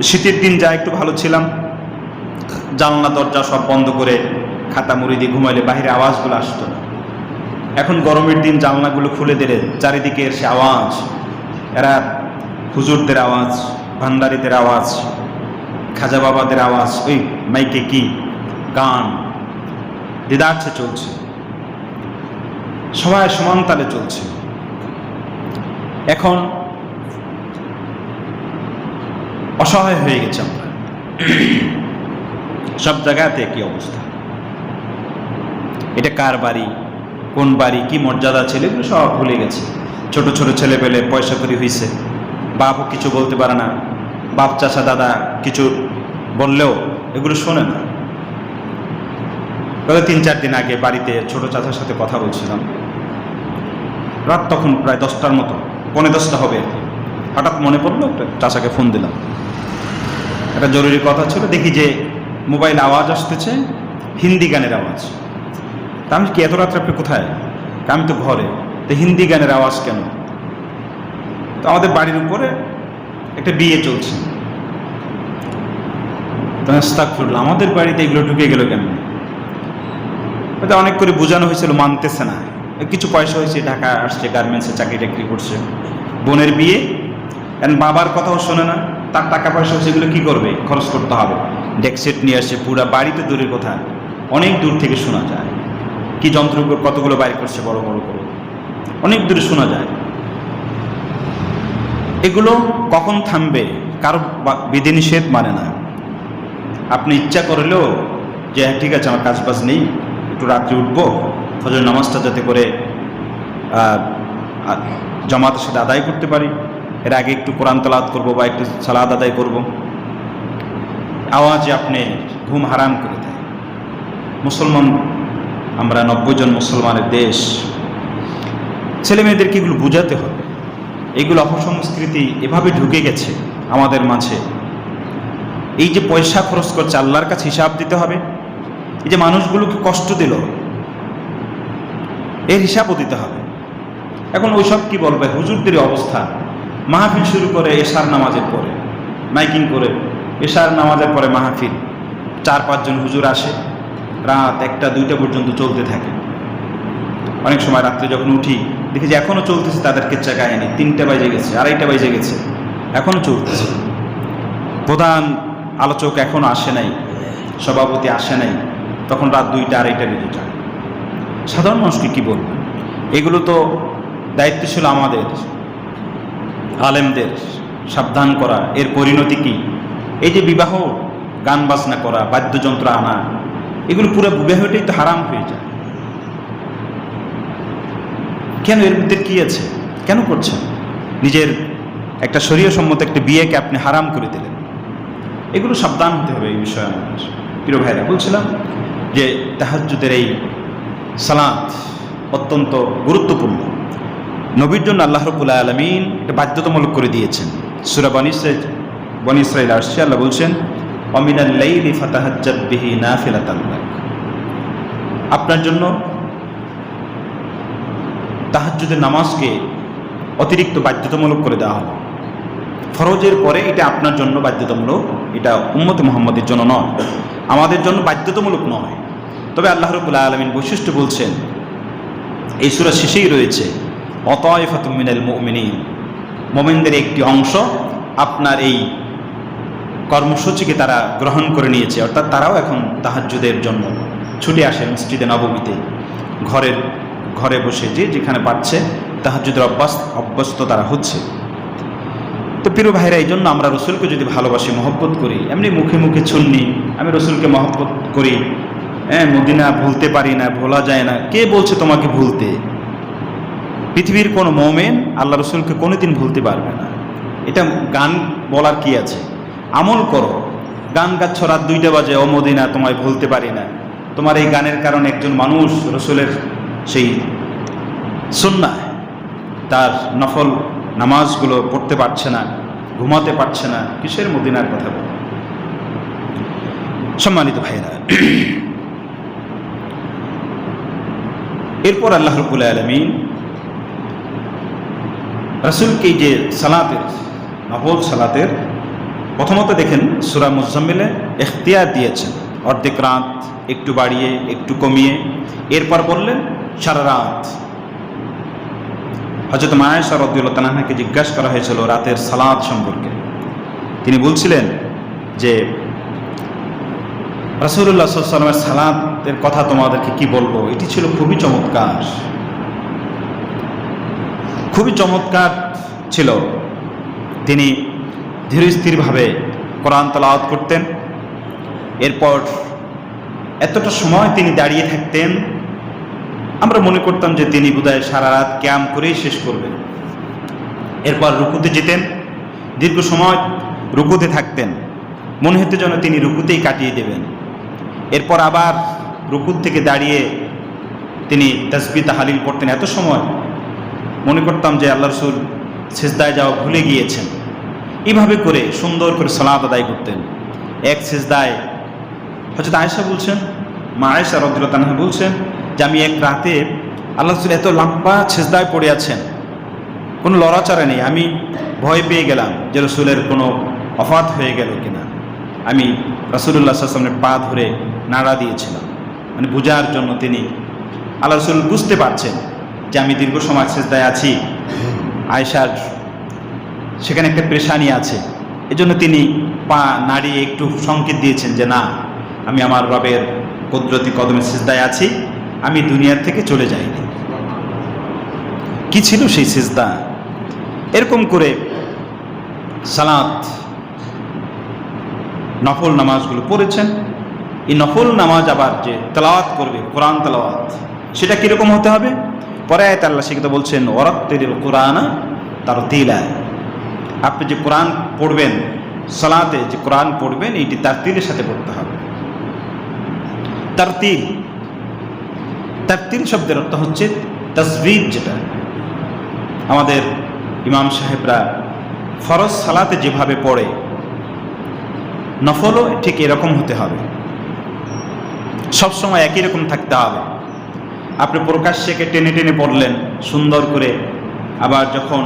শীতের দিন যা একটু ভালো ছিলাম, জানলা দরজা সব বন্ধ করে খাতা মুড়ি দিয়ে ঘুমাইলে বাইরে আওয়াজগুলো আসতো না। এখন গরমের দিন জানলাগুলো খুলে দিলে চারিদিকে সে আওয়াজ, এরা হুজুরদের আওয়াজ, ভান্ডারিদের আওয়াজ, খাজা বাবাদের আওয়াজ, ওই মাইকে কি গান দিদারছে চলছে, সবাই সমান তালে চলছে। এখন অসহায় হয়ে গেছে আমরা, সব জায়গাতে একই অবস্থা। এটা কার বাড়ি, কোন বাড়ি, কি মর্যাদা ছিল, এগুলো সব ভুলে গেছে। ছোট ছোট ছেলে পেলে পয়সা করি হয়েছে, বাপও কিছু বলতে পারে না, বাপ চাচা দাদা কিছু বললেও এগুলো শোনে না। 3-4 দিন আগে বাড়িতে ছোট চাচার সাথে কথা বলছিলাম, রাত তখন প্রায় 10টার মতো, 9:45 হবে। হঠাৎ মনে পড়লো, একটা চাচাকে ফোন দিলাম, একটা জরুরি কথা ছিল। দেখি যে মোবাইল আওয়াজ আসতেছে, হিন্দি গানের আওয়াজ। তা আমি কি এত রাত্রে আপনি কোথায়? আমি তো ঘরে। তো হিন্দি গানের আওয়াজ কেন? তো আমাদের বাড়ির উপরে একটা বিয়ে চলছে। আস্তাগফিরুল্লাহ, আমাদের বাড়িতে এগুলো ঢুকে গেল কেন? এটা অনেক করে বোঝানো হয়েছিল, মানতেছে না। কিছু পয়সা হয়েছে, ঢাকা আসছে, গার্মেন্টসে চাকরি টাকরি করছে, বোনের বিয়ে, কারণ বাবার কথাও শোনে না, তার টাকা পয়সা সেগুলো কী করবে, খরচ করতে হবে। ডেকসেট নিয়ে আসছে, পুরা বাড়িতে দূরের কথা, অনেক দূর থেকে শোনা যায় কি যন্ত্র কতগুলো বাইর করছে বড় বড় করে, অনেক দূরে শোনা যায়। এগুলো কখন থামবে, কারো বিধিনিষেধ মানে না। আপনি ইচ্ছা করলেও যে হ্যাঁ ঠিক আছে আমার কাজবাজ নেই, একটু রাত্রে উঠবো, ফজর নামাজটা যাতে করে জামাতের সাথে আদায় করতে পারি, এর আগে একটু কোরআন তেলাওয়াত করবো বা একটু সালাত আদায় করব, আওয়াজে আপনি ঘুম হারাম করে দেয়। মুসলমান আমরা 90 জন মুসলমানের দেশ, ছেলে মেয়েদেরকে এগুলো বোঝাতে হবে। এইগুলো অপসংস্কৃতি এভাবে ঢুকে গেছে আমাদের মাঝে। এই যে পয়সা খরচ করছে, আল্লাহর কাছে হিসাব দিতে হবে। এই যে মানুষগুলোকে কষ্ট দিল, এর হিসাবও দিতে হবে। এখন ওইসব কি বলবে, হুজুরদের অবস্থা, মাহফিল শুরু করে এশার নামাজের পরে, মাইকিং করে এশার নামাজের পরে মাহফিল, 4-5 জন হুজুর আসে, রাত 1টা-2টা পর্যন্ত চলতে থাকে। অনেক সময় রাত্রে যখন উঠি দেখি যে এখনও চলতেছে তাদের কিচ্ছা কাহিনী, 3টা বেজে গেছে, 2:30 বেজে গেছে, এখনও চলতেছে। প্রধান আলোচক এখনও আসে নাই, সভাপতি আসে নাই, তখন রাত 2টা-2:30 বেজে যায়। সাধারণ মানুষকে কি বলবেন? এগুলো তো দায়িত্ব ছিল আমাদের আলেমদের সাবধান করা। এর পরিণতি কি? এই যে বিবাহ, গান বাজনা করা, বাদ্যযন্ত্র আনা, এগুলো পুরো বিবাহটাই তো হারাম হয়ে যায়। কেন? এর মধ্যে কি আছে? কেন করছেন? নিজের একটা শরীয়সম্মত একটা বিয়েকে আপনি হারাম করে দিলেন। এগুলো সাবধান হতে হবে এই বিষয়ে। আমাদের প্রিয় ভাইরা, বলছিলাম যে তাহাজ্জুদের এই সালাত অত্যন্ত গুরুত্বপূর্ণ। নবীর জন্য আল্লাহ রাব্বুল আলামিন এটা বাধ্যতামূলক করে দিয়েছেন। সূরা বনী ইসরাঈল আসছে, আল্লাহ বলছেন ওয়ামিনাল লাইলি ফাতাহাজ্জাদ বিহি নাফিলাতান লাক। আপনার জন্য তাহাজ্জুদের নামাজকে অতিরিক্ত বাধ্যতামূলক করে দেওয়া হলো। ফরজের পরে এটা আপনার জন্য বাধ্যতামূলক, এটা উম্মতে মুহাম্মাদের জন্য নয়, আমাদের জন্য বাধ্যতামূলক নয়। তবে আল্লাহ রাব্বুল আলামিন বৈশিষ্ট্য বলছেন, এই সূরা শেষেই রয়েছে অতাইফাতুম মিনাল মুমিনিন, মুমিনদের একটি অংশ আপনার এই কর্মসূচিকে তারা গ্রহণ করে নিয়েছে, অর্থাৎ তারাও এখন তাহাজ্জুদের জন্য ছুটে আসে মসজিদে নববীতে, ঘরে বসে যে যেখানে পাচ্ছে তাহাজ্জুদের অভ্যস্ত তারা হচ্ছে। তো প্রিয় ভাইরা, এই জন্য আমরা রসুলকে যদি ভালোবাসি, মহব্বত করি, এমনি মুখে মুখে শুননি আমি রসুলকে মহব্বত করি, মদিনা ভুলতে পারি না, ভোলা যায় না, কে বলছে তোমাকে ভুলতে? পৃথিবীর কোনো মুমিন আল্লাহ রসুলকে কোনোদিন ভুলতে পারবে না। এটা গান বলার কি আছে? আমল করো। গান গাচ্ছ রাত 2টা বাজে, ও মদিনা তোমায় ভুলতে পারি না। তোমার এই গানের কারণে একজন মানুষ রসুলের সেই সুন্নাহ, তার নফল নামাজগুলো পড়তে পারছে না, ঘুমাতে পারছে না, কিসের মদিনার কথা বল? সম্মানিত ভাইরা, এরপর আল্লাহ রাব্বুল আলামিন রাসূলকে যে সালাতের, নফল সালাতের প্রথমত দেখেন সূরা মুজাম্মিলে ইখতিয়ার দিয়েছেন, অর্ধেক রাত, একটু বাড়িয়ে একটু কমিয়ে, এরপর বললেন সারা রাত। হযরত আয়েশা রাদিয়াল্লাহু তাআলা আনহাকে জিজ্ঞাসা করা হয়েছিল রাতের সালাত সম্পর্কে। তিনি বলছিলেন যে রাসূলুল্লাহ সাল্লাল্লাহু আলাইহি ওয়াসাল্লামের সালাতের কথা তোমাদেরকে কি বলবো, এটি ছিল খুবই চমৎকার, খুবই চমৎকার ছিল। তিনি ধীর স্থিরভাবে কোরআন তেলাওয়াত করতেন, এরপর এতটা সময় তিনি দাঁড়িয়ে থাকতেন, আমরা মনে করতাম যে তিনি বোধহয় সারা রাত ক্যাম করেই শেষ করবেন। এরপর রুকুতে যেতেন, দীর্ঘ সময় রুকুতে থাকতেন, মনে হতে যেন তিনি রুকুতেই কাটিয়ে দেবেন। এরপর আবার রুকুত থেকে দাঁড়িয়ে তিনি তাসবিহ তাহলিল পড়তেন, এত সময় মনে করতাম যে আল্লাহ রাসূল সিজদায় যাওয়া ভুলে গিয়েছেন। এইভাবে করে সুন্দর করে সালাত আদায় করতেন। এক সিজদায় হযরত আয়েশা বলছেন, মা আয়েশা রাদিয়াল্লাহু তাআলা বলছেন যে আমি এক রাতে আল্লাহ রাসূল এত লম্বা সিজদায় পড়ে আছেন, কোনো লড়াচড়া নেই, আমি ভয় পেয়ে গেলাম যে রাসূলের কোনো ওফাত হয়ে গেল কিনা। আমি রাসূলুল্লাহ সাল্লাল্লাহু আলাইহি ওয়াসাল্লামের পা ধরে নাড়া দিয়েছিলাম, মানে বোঝার জন্য। তিনি আল্লাহ রাসূল বুঝতে পারছেন যে আমি দীর্ঘ সময় সিজদায় আছি, আয়েশার সেখানে একটা পেরেশানি আছে, এজন্য তিনি পা নাড়িয়ে একটু সংকেত দিয়েছেন যে না, আমি আমার রবের কুদরতি কদমে সিজদায় আছি, আমি দুনিয়ার থেকে চলে যাইনি। কি ছিল সেই সিজদা? এরকম করে সালাত নফল নামাজগুলো পড়েছেন। এই নফল নামাজ আবার যে তেলাওয়াত করবে, কোরআন তেলাওয়াত, সেটা কীরকম হতে হবে? পরে আয়াতে আল্লাহ শিখতে বলছেন ওয়ারাত্তিলিল কুরআনা তারতিলা। আপনি যে কোরআন পড়বেন, সালাতে যে কোরআন পড়বেন, এইটি তারতিলের সাথে পড়তে হবে। তারতিল, তারতিল শব্দের অর্থ হচ্ছে তাসবিহ। যেটা আমাদের ইমাম সাহেবরা ফরজ সালাতে যেভাবে পড়ে, নফলও ঠিক এরকম হতে হবে, সবসময় একই রকম থাকতে হবে। আপনি প্রকাশ্যে টেনে টেনে পড়লেন সুন্দর করে, আবার যখন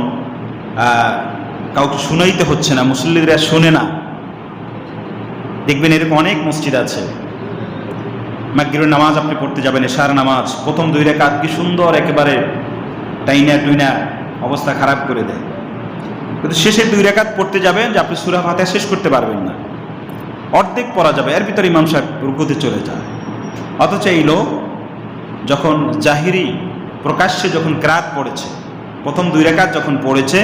কাউকে শুনাইতে হচ্ছে না, মুসল্লিরা শোনে না, দেখবেন এরকম অনেক মসজিদ আছে। মাগরিবের নামাজ আপনি পড়তে যাবেন, এশার নামাজ, প্রথম 2 রাকাত কি সুন্দর একেবারে টাইনা টুইনা অবস্থা খারাপ করে দেয়, কিন্তু শেষের 2 রাকাত পড়তে যাবেন যে আপনি সূরা ফাতিহা শেষ করতে পারবেন না, অর্ধেক পড়া যাবে, এর ভিতরে ইমাম সাহেব রুকুতে চলে যায়। অথচ এই লোক যখন জাহিরি প্রকাশ্যে যখন কিরাত পড়েছে, প্রথম 2 রাকাত যখন পড়েছে,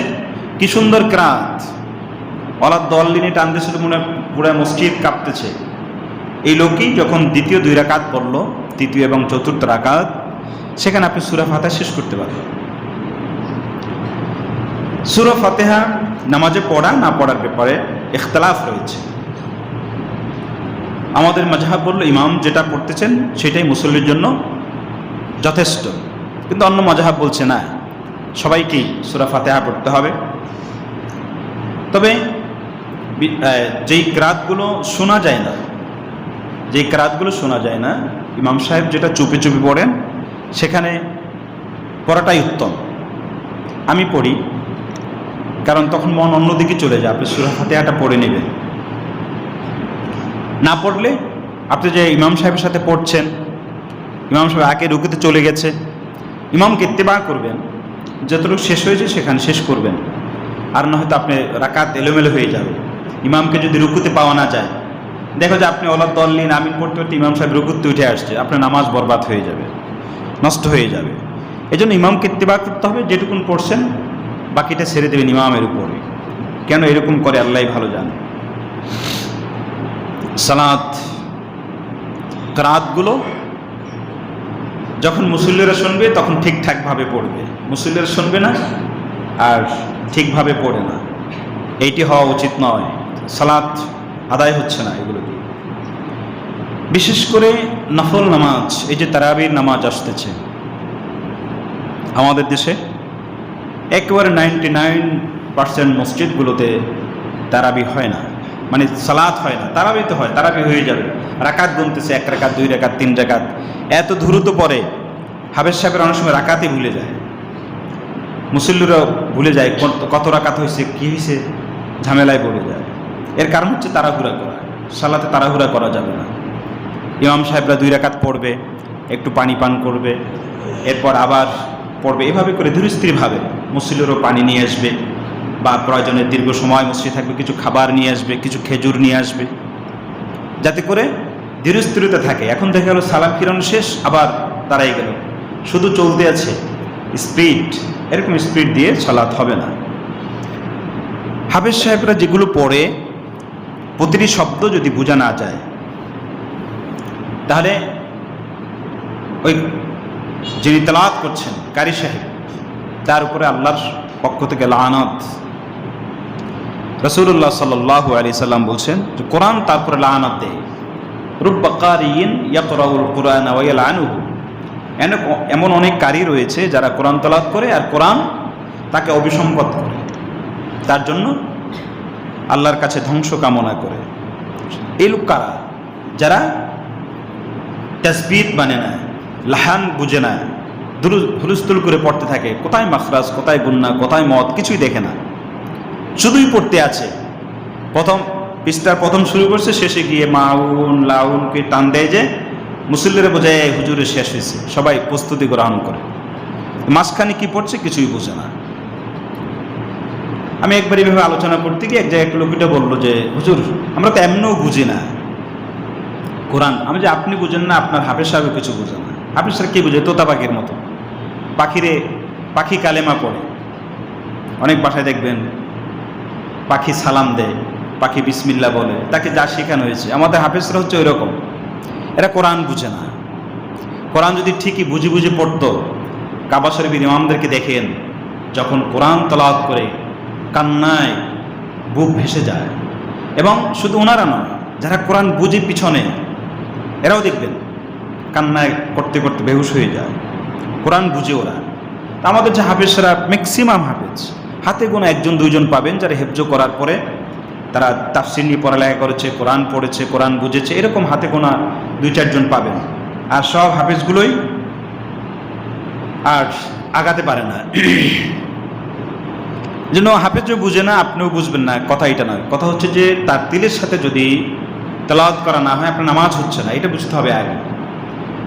কি সুন্দর কিরাত, ওয়ালাদ দল্লিনে টানতেছিল, মনে পুরো মসজিদ কাঁপতেছে। এই লোকই যখন দ্বিতীয় 2 রাকাত পড়লো, তৃতীয় এবং চতুর্থ রাকাত, সেখানে আপনি সূরা ফাতিহা শেষ করতে পারবেন। সূরা ফাতিহা নামাজে পড়া না পড়ার ব্যাপারে ইখতিলাফ রয়েছে। আমাদের মাযহাব বলল ইমাম যেটা পড়তেছেন সেটাই মুসল্লির জন্য যথেষ্ট, কিন্তু অন্য মাযহাব বলছে না, সবাইকেই সূরা ফাতিহা পড়তে হবে। তবে যেই কিরাতগুলো শোনা যায় না, যেই কিরাতগুলো শোনা যায় না, ইমাম সাহেব যেটা চুপি চুপি পড়েন, সেখানে পড়াটাই উত্তম। আমি পড়ি, কারণ তখন মন অন্যদিকে চলে যায়, আপনি সূরা ফাতিহাটা পড়ে নেবেন। না পড়লে আপনি যে ইমাম সাহেবের সাথে পড়ছেন, ইমাম সাহেব আগে রুকুতে চলে গেছে, ইমামকে ইত্তেবা করবেন, যতটুকু শেষ হয়েছে সেখানে শেষ করবেন, আর না হয়তো আপনি রাকাত এলোমেলো হয়ে যাবে। ইমামকে যদি রুকুতে পাওয়া না যায়, দেখো যে আপনি ওয়ালাদ দল্লিন আমিন পড়তে পড়তে ইমাম সাহেব রুকুতে উঠে আসছে, আপনার নামাজ বরবাদ হয়ে যাবে, নষ্ট হয়ে যাবে। এই জন্য ইমামকে ইত্তেবা করতে হবে, যেটুকুন পড়ছেন বাকিটা ছেড়ে দেবেন ইমামের উপরে। কেন এরকম করে আল্লাহ ভালো জানে। সালাত কিরাতগুলো যখন মুসল্লিরা শুনবে তখন ঠিকঠাকভাবে পড়বে, মুসল্লিরা শুনবে না আর ঠিকভাবে পড়ে না, এইটি হওয়া উচিত নয়। সালাত আদায় হচ্ছে না এগুলো দিয়ে। বিশেষ করে নফল নামাজ, এই যে তারাবির নামাজ আসতেছে আমাদের দেশে, একেবারে 99% মসজিদগুলোতে তারাবি হয় না, মানে সালাত হয় না। তারাবি তো হয়, তারাবি হয়ে যাবে, রাকাত গুনতেছে, 1 রাকাত 2 রাকাত 3 রাকাত, এত দ্রুত পরে হাফেজ সাহেবের অনেক সময় রাকাতই ভুলে যায়, মুসল্লিরাও ভুলে যায় কত রাকাত হয়েছে, কী হয়েছে, ঝামেলায় পড়ে যায়। এর কারণ হচ্ছে তাড়াহুড়া করা। সালাতে তাড়াহুড়া করা যাবে না। ইমাম সাহেবরা 2 রাকাত পড়বে, একটু পানি পান করবে, এরপর আবার পড়বে, এভাবে করে ধীরস্থিরভাবে মুসল্লিরও পানি নিয়ে আসবে, বা প্রয়োজনে দীর্ঘ সময় মসজিদে থাকবে, কিছু খাবার নিয়ে আসবে, কিছু খেজুর নিয়ে আসবে, যাতে করে ধীরস্থিরতা থাকে। এখন দেখা গেল সালাম ফিরানো শেষ, আবার দাঁড়াই গেল, শুধু চলতে আছে স্পিড, এরকম স্পিড দিয়ে সালাত হবে না। হাফেজ সাহেবরা যেগুলো পড়ে, প্রতিটি শব্দ যদি বোঝা না যায়, তাহলে ওই যিনি তেলাওয়াত করছেন কারি সাহেব, তার উপরে আল্লাহর পক্ষ থেকে লানত। রাসূলুল্লাহ সাল্লাল্লাহু আলাইহি সাল্লাম বলছেন যে কোরআন তারপরে লানত দেয়। রুব্বা কারিয়িন ইয়াকরাউল কুরআন ওয়া ইয়ালআনুহু, এমন অনেক কারি রয়েছে যারা কোরআন তেলাওয়াত করে আর কোরআন তাকে অভিসম্পদ করে, তার জন্য আল্লাহর কাছে ধ্বংস কামনা করে। এই লোক কারা? যারা তাসবিহ মানে না, লাহান বুঝে না, হুলস্থুল করে পড়তে থাকে, কোথায় মাখরাজ, কোথায় গুন্না, কোথায় মত, কিছুই দেখে না, শুধুই পড়তে আছে। প্রথম পৃষ্ঠার প্রথম শুরু করছে, শেষে গিয়ে মাউন লাউনকে টান দেয়, যে মুসল্লিরা বোঝায় হুজুরে শেষ হয়েছে, সবাই প্রস্তুতি গ্রহণ করে, মাঝখানে কি পড়ছে কিছুই বোঝে না। আমি একবার এইভাবে আলোচনা করতে গিয়ে এক জায়গায় এক লোকটা বললো যে হুজুর আমরা তো এমনও বুঝি না কোরআন। আমি যে আপনি বুঝেন না, আপনার হাফেজ সাহেব কিছু বুঝে না। হাফেজ সাহেব কি বুঝে? তোতা পাখির মতো। পাখি কালেমা পড়ে। অনেক বাসায় দেখবেন পাখি সালাম দেয়, পাখি বিসমিল্লাহ বলে, তাকে যা শেখানো হয়েছে। আমাদের হাফেজরা হচ্ছে ওই রকম, এরা কোরআন বুঝে না। কোরআন যদি ঠিকই বুঝে বুঝে পড়তো, কাবা শরীফের ইমামদেরকে দেখেন যখন কোরআন তেলাওয়াত করে কান্নায় বুক ভেসে যায়। এবং শুধু ওনারা নয়, যারা কোরআন বুঝে পিছনে এরাও দেখবেন কান্নায় করতে করতে বেহুশ হয়ে যায়। কোরআন বুঝে ওরা। আমাদের যে হাফেজরা ম্যাক্সিমাম হাফেজ, হাতে গোনা একজন দুইজন পাবেন যারা হেফজ করার পরে তারা তাফসির নিয়ে পড়ালেখা করেছে, কোরআন পড়েছে, কোরআন বুঝেছে, এরকম হাতে গোনা 2-4 জন পাবেন। আর সব হাফেজগুলোই আর আগাতে পারে না। যেন হাফেজও বুঝে না, আপনিও বুঝবেন না, কথা এটা নয়। কথা হচ্ছে যে তার তিলের সাথে যদি তেলাওয়াত করা না হয় আপনার নামাজ হচ্ছে না, এটা বুঝতে হবে আগে।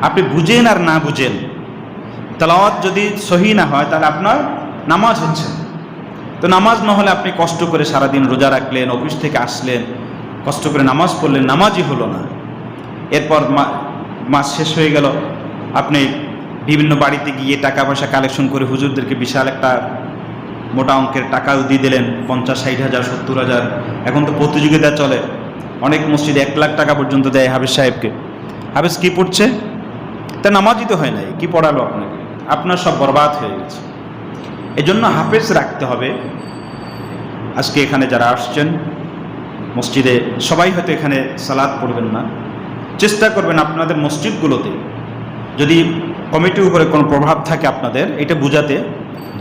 আপনি বুঝেন আর না বুঝেন, তেলাওয়াত যদি সহি না হয় তাহলে আপনার নামাজ হচ্ছে না। তো নামাজ না হলে আপনি কষ্ট করে সারাদিন রোজা রাখলেন, অফিস থেকে আসলেন, কষ্ট করে নামাজ পড়লেন, নামাজই হলো না। এরপর মাস শেষ হয়ে গেল, আপনি বিভিন্ন বাড়িতে গিয়ে টাকা পয়সা কালেকশন করে হুজুরদেরকে বিশাল একটা মোটা অঙ্কের টাকাও দিয়ে দিলেন, 50-60 হাজার 70 হাজার। এখন তো প্রতিযোগিতা চলে, অনেক মসজিদে 1 লাখ টাকা পর্যন্ত দেয় হাফেজ সাহেবকে। হাফেজ কি পড়ছে? তা নামাজই তো হয় নাই, কি পড়ালো আপনাকে? আপনার সব বরবাদ হয়ে গেছে। এজন্য হাফেজ রাখতে হবে। আজকে এখানে যারা আসছেন মসজিদে, সবাই হয়তো এখানে সালাত পড়বেন না, চেষ্টা করবেন আপনাদের মসজিদগুলোতে যদি কমিটির উপরে কোনো প্রভাব থাকে আপনাদের, এটা বোঝাতে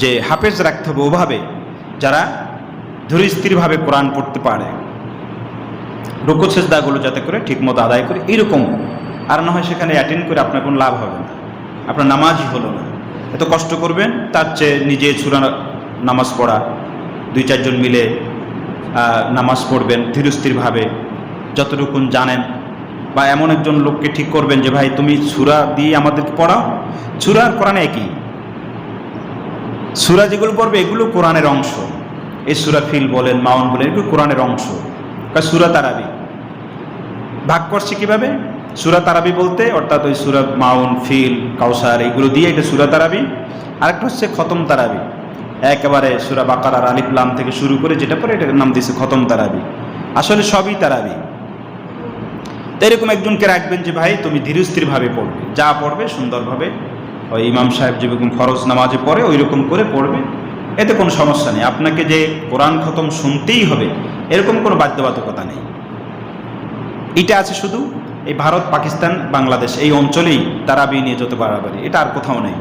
যে হাফেজ রাখতে হবে ওভাবে যারা ধীর স্থিরভাবে কোরআন পড়তে পারে, রুকু সেজদাগুলো যাতে করে ঠিকমতো আদায় করে, এইরকম। আর না হয় সেখানে অ্যাটেন্ড করে আপনার কোনো লাভ হবে না, আপনার নামাজই হলো না। এত কষ্ট করবেন, তার চেয়ে নিজে সূরা নামাজ পড়া, 2-4 জন মিলে নামাজ পড়বেন ধীর স্থিরভাবে যতটুকুন জানেন। বা এমন একজন লোককে ঠিক করবেন যে ভাই তুমি সূরা দিয়ে আমাদেরকে পড়াও। সূরা আর কোরআনে একই, সূরা যেগুলো পড়বে এগুলো কোরআনের অংশ। এই সূরা ফিল বলেন, মাউন বলেন, এগুলো কোরআনের অংশ। সূরা তারাবি ভাগ করছে কীভাবে? সূরা তারাবি বলতে অর্থাৎ ওই সূরা মাউন, ফিল, কাউসার এইগুলো দিয়ে এটা সূরা তারাবি। আরেকটা হচ্ছে খতম তারাবি, একেবারে সূরা বাকারার আলিফ লাম থেকে শুরু করে যেটা পরে এটার নাম দিয়েছে খতম তারাবি। আসলে সবই তারাবি। তো এরকম একজনকে রাখবেন যে ভাই তুমি ধীরস্থিরভাবে পড়বে, যা পড়বে সুন্দরভাবে ওই ইমাম সাহেব যেরকম ফরজ নামাজে পড়ে ওই রকম করে পড়বে, এতে কোনো সমস্যা নেই। আপনাকে যে কোরআন খতম শুনতেই হবে এরকম কোনো বাধ্যবাধকতা নেই। এটা আছে শুধু এই ভারত, পাকিস্তান, বাংলাদেশ এই অঞ্চলেই তারাবি নিয়ে যত বাড়াবাড়ি, এটা আর কোথাও নেই।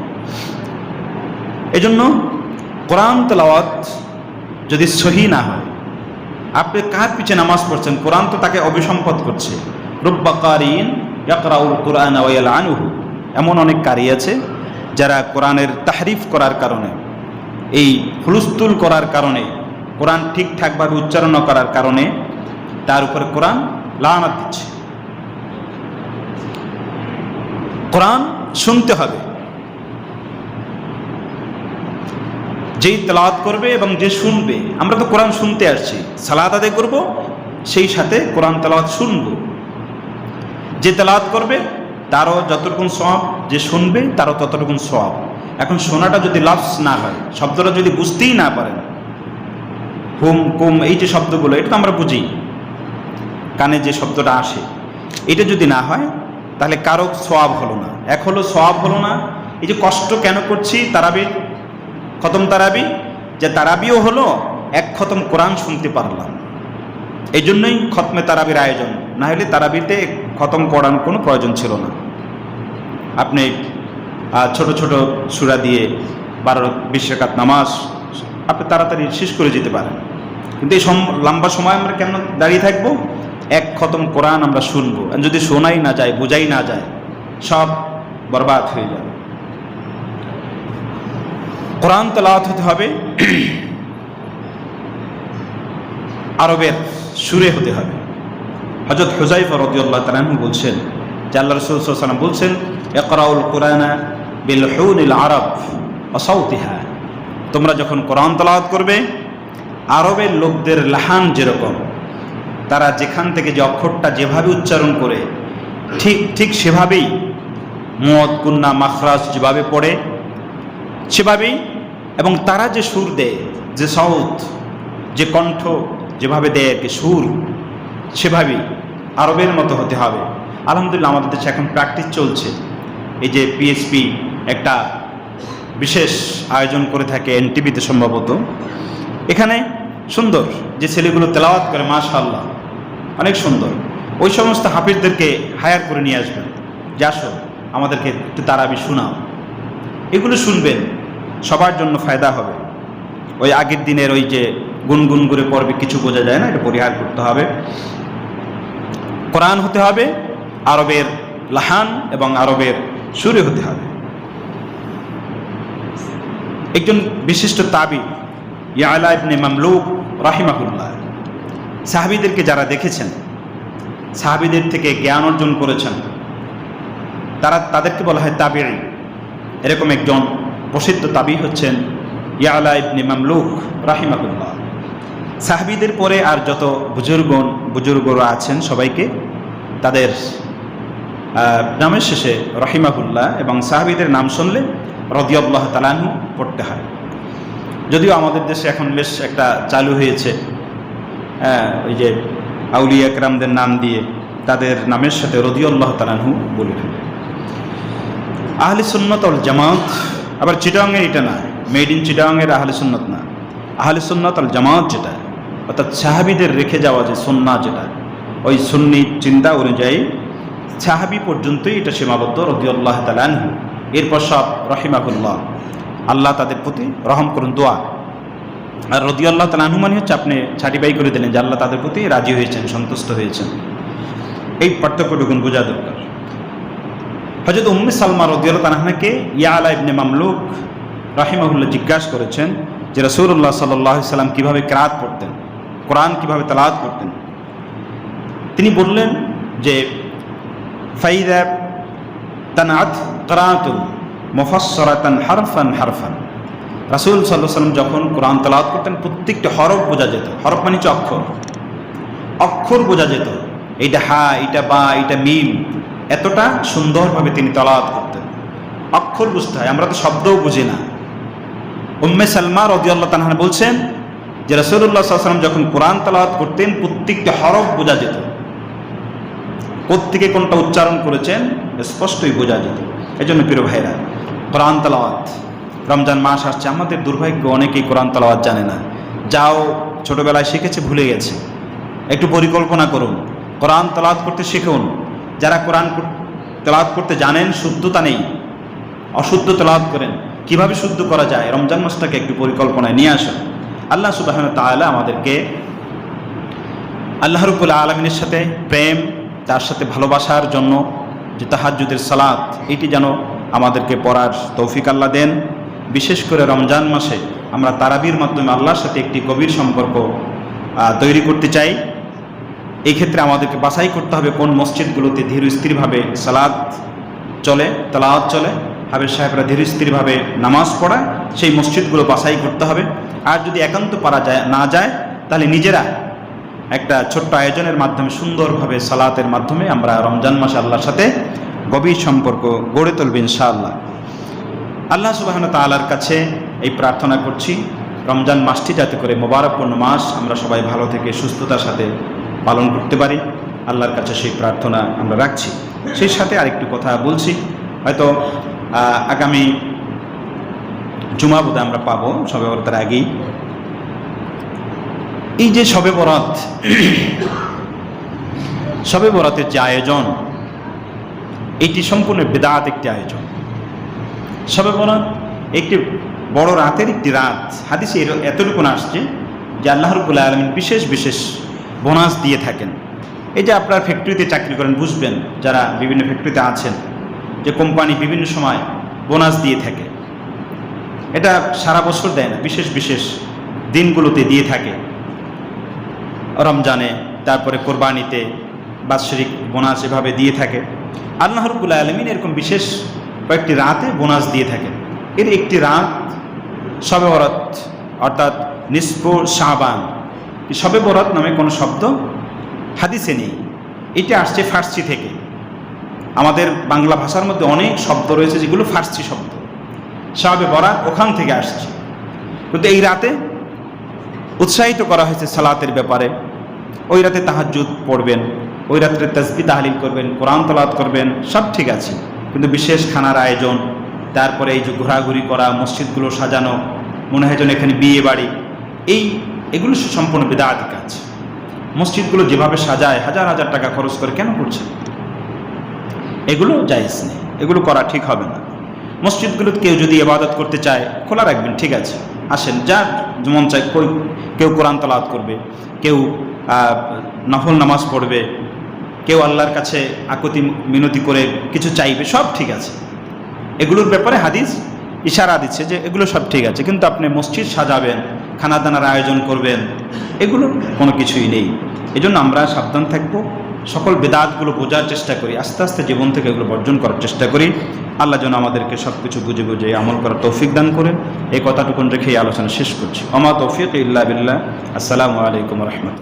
এজন্য কোরআন তেলাওয়াত যদি সহি না হয়, আপনি কার পিছে নামাজ পড়ছেন? কোরআন তো তাকে অভিসম্পদ করছে। রুব্বা কারিন ইয়াকরাউল কুরআন ওয়া ইয়ালআনুহু, এমন অনেক কারি আছে যারা কোরআনের তাহরিফ করার কারণে, এই হুলস্থুল করার কারণে, কোরআন ঠিকঠাকভাবে উচ্চারণ করার কারণে তার উপরে কোরআন লানত দিচ্ছে। কোরআন শুনতে হবে, যেই তেলাওয়াত করবে এবং যে শুনবে। আমরা তো কোরআন শুনতে আসছি, সালাত আদায় করব, সেই সাথে কোরআন তেলাওয়াত শুনব। যে তেলাওয়াত করবে তারও যতটুকুন সওয়াব, যে শুনবে তারও ততটুকুন সওয়াব। এখন শোনাটা যদি লফজ না হয়, শব্দটা যদি বুঝতেই না পারেন, হুম কুম এই যে শব্দগুলো, এটা তো আমরা বুঝি, কানে যে শব্দটা আসে, এটা যদি না হয় তাহলে কারো সওয়াব হলো না। এক হলো সওয়াব হলো না, এই যে কষ্ট কেন করছি তারাবি, খতম তারাবি, যে তারাবিও হলো, এক খতম কোরআন শুনতে পারলাম, এই জন্যই খতমে তারাবির আয়োজন। না হলে তারাবিতে খতম পড়ানোর কোনো প্রয়োজন ছিল না। আপনি ছোট ছোট সূরা দিয়ে 12-20 রাকাত নামাজ আপনি তাড়াতাড়ি শেষ করে যেতে পারেন। কিন্তু এই লম্বা সময় আমরা কেন দাঁড়িয়ে থাকবো? এক খতম কোরআন আমরা শুনবো, যদি শোনাই না যায়, বোঝাই না যায়, সব বরবাদ হয়ে যাবে। কোরআন তেলাওয়াত হতে হবে আরবের সুরে হতে হবে। হযরত হুযায়ফা রাদিয়াল্লাহু তাআলা আনহু বলছেন যে আল্লাহ রাসূল সাল্লাল্লাহু আলাইহি ওয়াসাল্লাম বলছেন, ইকরাউল কুরআনা বিল হুনিল আরব ওয়া সাউতিহা, তোমরা যখন কোরআন তেলাওয়াত করবে আরবের লোকদের লাহান যেরকম, তারা যেখান থেকে যে অক্ষরটা যেভাবে উচ্চারণ করে ঠিক ঠিক সেভাবেই মদ গুন্না মাখরাজ যেভাবে পড়ে সেভাবেই, এবং তারা যে সুর দেয়, যে সাউথ, যে কণ্ঠ যেভাবে দেয় আর কি সুর, সেভাবেই আরবের মতো হতে হবে। আলহামদুলিল্লাহ আমাদের দেশে এখন প্র্যাকটিস চলছে। এই যে পিএসপি একটা বিশেষ আয়োজন করে থাকে এনটিভিতে সম্ভবত, এখানে সুন্দর যে ছেলেগুলো তেলাওয়াত করে মাশাআল্লাহ অনেক সুন্দর, ওই সমস্ত হাফিজদেরকে হায়ার করে নিয়ে আসবেন যে আসো আমাদেরকে একটু তারাবি শোনাও। এগুলো শুনবেন, সবার জন্য ফায়দা হবে। ওই আগের দিনের ওই যে গুনগুন করে পড়বে কিছু বোঝা যায় না, এটা পরিহার করতে হবে। কোরআন হতে হবে আরবের লাহান এবং আরবের সুরে হতে হবে। একজন বিশিষ্ট তাবি ইয়ালা ইবনে মামলুক রাহিমাহুল্লাহ, সাহাবীদেরকে যারা দেখেছেন, সাহাবীদের থেকে জ্ঞান অর্জন করেছেন, তাদেরকে বলা হয় তাবিঈ। এরকম একজন প্রসিদ্ধ তাবি হচ্ছেন ইয়ালা ইবনে মামলুক রাহিমাহুল্লাহ। সাহাবীদের পরে আর যত বুজুর্গরা আছেন সবাইকে তাদের নামের শেষে রহিমাহুল্লাহ এবং সাহাবীদের নাম শুনলে রাদিয়াল্লাহু তাআলা আনহু পড়তে হয়। যদিও আমাদের দেশে এখন বেশ একটা চালু হয়েছে, ওই যে আউলিয়া একরামদের নাম দিয়ে তাদের নামের সাথে রাদিয়াল্লাহু তাআলা আনহু বলে ফেলে। আহলে সুন্নাত ওয়াল জামাত আবার চিটাগাংয়ের এটা না, মেড ইন চিটাগাংয়ের আহলে সুন্নাত না, আহলে সুন্নাত ওয়াল জামাত যেটা, অর্থাৎ সাহাবীদের রেখে যাওয়া যে সুন্নাহ, যেটা ওই সুন্নি চিন্তা অনুযায়ী সাহাবী পর্যন্তই এটা সীমাবদ্ধ রাদিয়াল্লাহু তাআলা আনহু। এরপর সব রহিমাহুল্লাহ, আল্লাহ তাদের প্রতি রহম করুন দোয়া। আর রাদিয়াল্লাহু তাআলা আনহু মানে হচ্ছে আপনি সার্টিফাই করে দিলেন যে আল্লাহ তাদের প্রতি রাজি হয়েছেন, সন্তুষ্ট হয়েছেন। এই পার্থক্যটুকুন বোঝা দরকার। হযরত উম্মে সালমা রাদিয়াল্লাহু তাআলা আনহাকে ইয়ালা ইবনে মামলুক রাহিমাহুল্লাহ জিজ্ঞাসা করেছেন যে রাসূলুল্লাহ সাল্লাল্লাহু আলাইহি সাল্লাম কিভাবে কিরাত পড়তেন, কোরআন কিভাবে তেলাওয়াত করতেন। তিনি বললেন যে ফাইদা তানাত কিরাআতুন মুফাসসারাতান হারফান হারফান, রাসূল সাল্লাল্লাহু আলাইহি ওয়াসাল্লাম যখন কোরআন তেলাওয়াত করতেন প্রত্যেকটা হরফ বোঝা যেত। হরফ মানে হচ্ছে অক্ষর, অক্ষর বোঝা যেত। এইটা হা, এইটা বা, এইটা মিম, এতটা সুন্দরভাবে তিনি তেলাওয়াত করতেন। অক্ষর বুঝতে হয়, আমরা তো শব্দও বুঝি না। উম্মে সালমা রাদিয়াল্লাহু তাআলা আনহা বলছেন যে রাসূলুল্লাহ সাল্লাল্লাহু আলাইহি ওয়াসাল্লাম যখন কোরআন তেলাওয়াত করতেন প্রত্যেকটা হরফ বোঝা যেত, প্রত্যেকে কোনটা উচ্চারণ করেছেন স্পষ্টই বোঝা যেত। এই জন্য প্রিয় ভাইরা, কোরআন তেলাওয়াত, রমজান মাস আসছে, আমাদের দুর্ভাগ্য অনেকেই কোরআন তেলাওয়াত জানে না। যাও ছোটবেলায় শিখেছে ভুলে গেছে। একটু পরিকল্পনা করুন, কোরআন তেলাওয়াত করতে শিখুন। যারা কোরআন তেলাওয়াত করতে জানেন, শুদ্ধতা নেই, অশুদ্ধ তেলাওয়াত করেন, কিভাবে শুদ্ধ করা যায় রমজান মাসটাকে একটু পরিকল্পনায় নিয়ে আসুন। আল্লাহ সুবহানাহু ওয়া তাআলা আমাদেরকে আল্লাহ রাব্বুল আলামিনের সাথে প্রেম, তার সাথে ভালোবাসার জন্য যে তাহাজ্জুদের সালাত, এটি যেন আমাদেরকে পড়ার তৌফিক আল্লাহ দেন। বিশেষ করে রমজান মাসে আমরা তারাবির মাধ্যমে আল্লাহর সাথে একটি গভীর সম্পর্ক তৈরি করতে চাই। এই ক্ষেত্রে আমাদেরকে বাছাই করতে হবে কোন মসজিদগুলোতে ধীর স্থিরভাবে সালাত চলে, তেলাওয়াত চলে, হাফেজ সাহেবরা ধীর স্থিরভাবে নামাজ পড়ায়, সেই মসজিদগুলো বাছাই করতে হবে। আর যদি একান্ত পারা না যায় তাহলে নিজেরা একটা ছোট্ট আয়োজনের মাধ্যমে সুন্দরভাবে সালাতের মাধ্যমে আমরা রমজান মাসে আল্লাহর সাথে গভীর সম্পর্ক গড়ে তুলব ইনশাআল্লাহ। আল্লাহ সুবহানাহু ওয়া তাআলার কাছে এই প্রার্থনা করছি, রমজান মাসটি যাতে করে মোবারকপূর্ণ মাস আমরা সবাই ভালো থেকে সুস্থতার সাথে পালন করতে পারি, আল্লাহর কাছে সেই প্রার্থনা আমরা রাখছি। সেই সাথে আরেকটু কথা বলছি, হয়তো আগামী জুমা বোধহয় আমরা পাবো শবে বরাতের আগেই। এই যে শবে বরাত, শবে বরাতের যে আয়োজন, এটি সম্পূর্ণ বিদআত একটি আয়োজন। শবে বরাত একটি বড় রাতের একটি রাত। হাদিসে এতটুকু আসছে যে আল্লাহ রাব্বুল আলামিন বিশেষ বিশেষ বোনাস দিয়ে থাকেন। এই যে আপনার ফ্যাক্টরিতে চাকরি করেন, বুঝবেন যারা বিভিন্ন ফ্যাক্টরিতে আছেন, যে কোম্পানি বিভিন্ন সময় বোনাস দিয়ে থাকে। এটা সারা বছর দেয় না, বিশেষ বিশেষ দিনগুলোতে দিয়ে থাকে। রমজানে, তারপরে কোরবানিতে, বাৎসরিক বোনাস এভাবে দিয়ে থাকে। আল্লাহ রাব্বুল আলামিন এরকম বিশেষ কয়েকটি রাতে বোনাস দিয়ে থাকেন। এর একটি রাত শবে বরাত, অর্থাৎ নিসফ শাবান, শবে বরাত নামে কোনো শব্দ হাদিসে নেই। এটা আসছে ফার্সি থেকে। আমাদের বাংলা ভাষার মধ্যে অনেক শব্দ রয়েছে যেগুলো ফার্সি শব্দ, শবে বরাত ওখান থেকে আসছে। কিন্তু এই রাতে উৎসাহিত করা হয়েছে সালাতের ব্যাপারে। ওই রাতে তাহাজ্জুদ পড়বেন, ওই রাত্রে তাসবিহ তাহলিল করবেন, কোরআন তেলাওয়াত করবেন, সব ঠিক আছে। কিন্তু বিশেষ খানার আয়োজন, তারপরে এই যে ঘোরাঘুরি করা, মসজিদগুলো সাজানো, মনে হয় যেন এখানে বিয়ে বাড়ি, এগুলো সম্পূর্ণ বিদআতি কাজ। মসজিদগুলো যেভাবে সাজায় হাজার হাজার টাকা খরচ করে কেন করছে? এগুলো জায়েজ নেই, এগুলো করা ঠিক হবে না। মসজিদগুলো কেউ যদি ইবাদত করতে চায় খোলা রাখবেন, ঠিক আছে, আসেন, যার মন চায় কেউ কোরআন তেলাওয়াত করবে, কেউ নফল নামাজ পড়বে, কেউ আল্লাহর কাছে আকুতি মিনতি করে কিছু চাইবে, সব ঠিক আছে। এগুলোর ব্যাপারে হাদিস ইশারা দিচ্ছে যে এগুলো সব ঠিক আছে। কিন্তু আপনি মসজিদ সাজাবেন, খানা দানার আয়োজন করবেন, এগুলো কোনো কিছুই নেই। এজন্য আমরা সাবধান থাকবো, সকল বেদাতগুলো বোঝার চেষ্টা করি, আস্তে আস্তে জীবন থেকে এগুলো বর্জন করার চেষ্টা করি। আল্লাহ যেন আমাদেরকে সব কিছু বুঝে বুঝে আমল করার তৌফিক দান করেন। এই কথাটুকুন রেখে এই আলোচনা শেষ করছি। ওমা তৌফিক ইল্লা বিল্লাহ। আসসালামু আলাইকুম ওয়া রাহমাতুল্লাহ।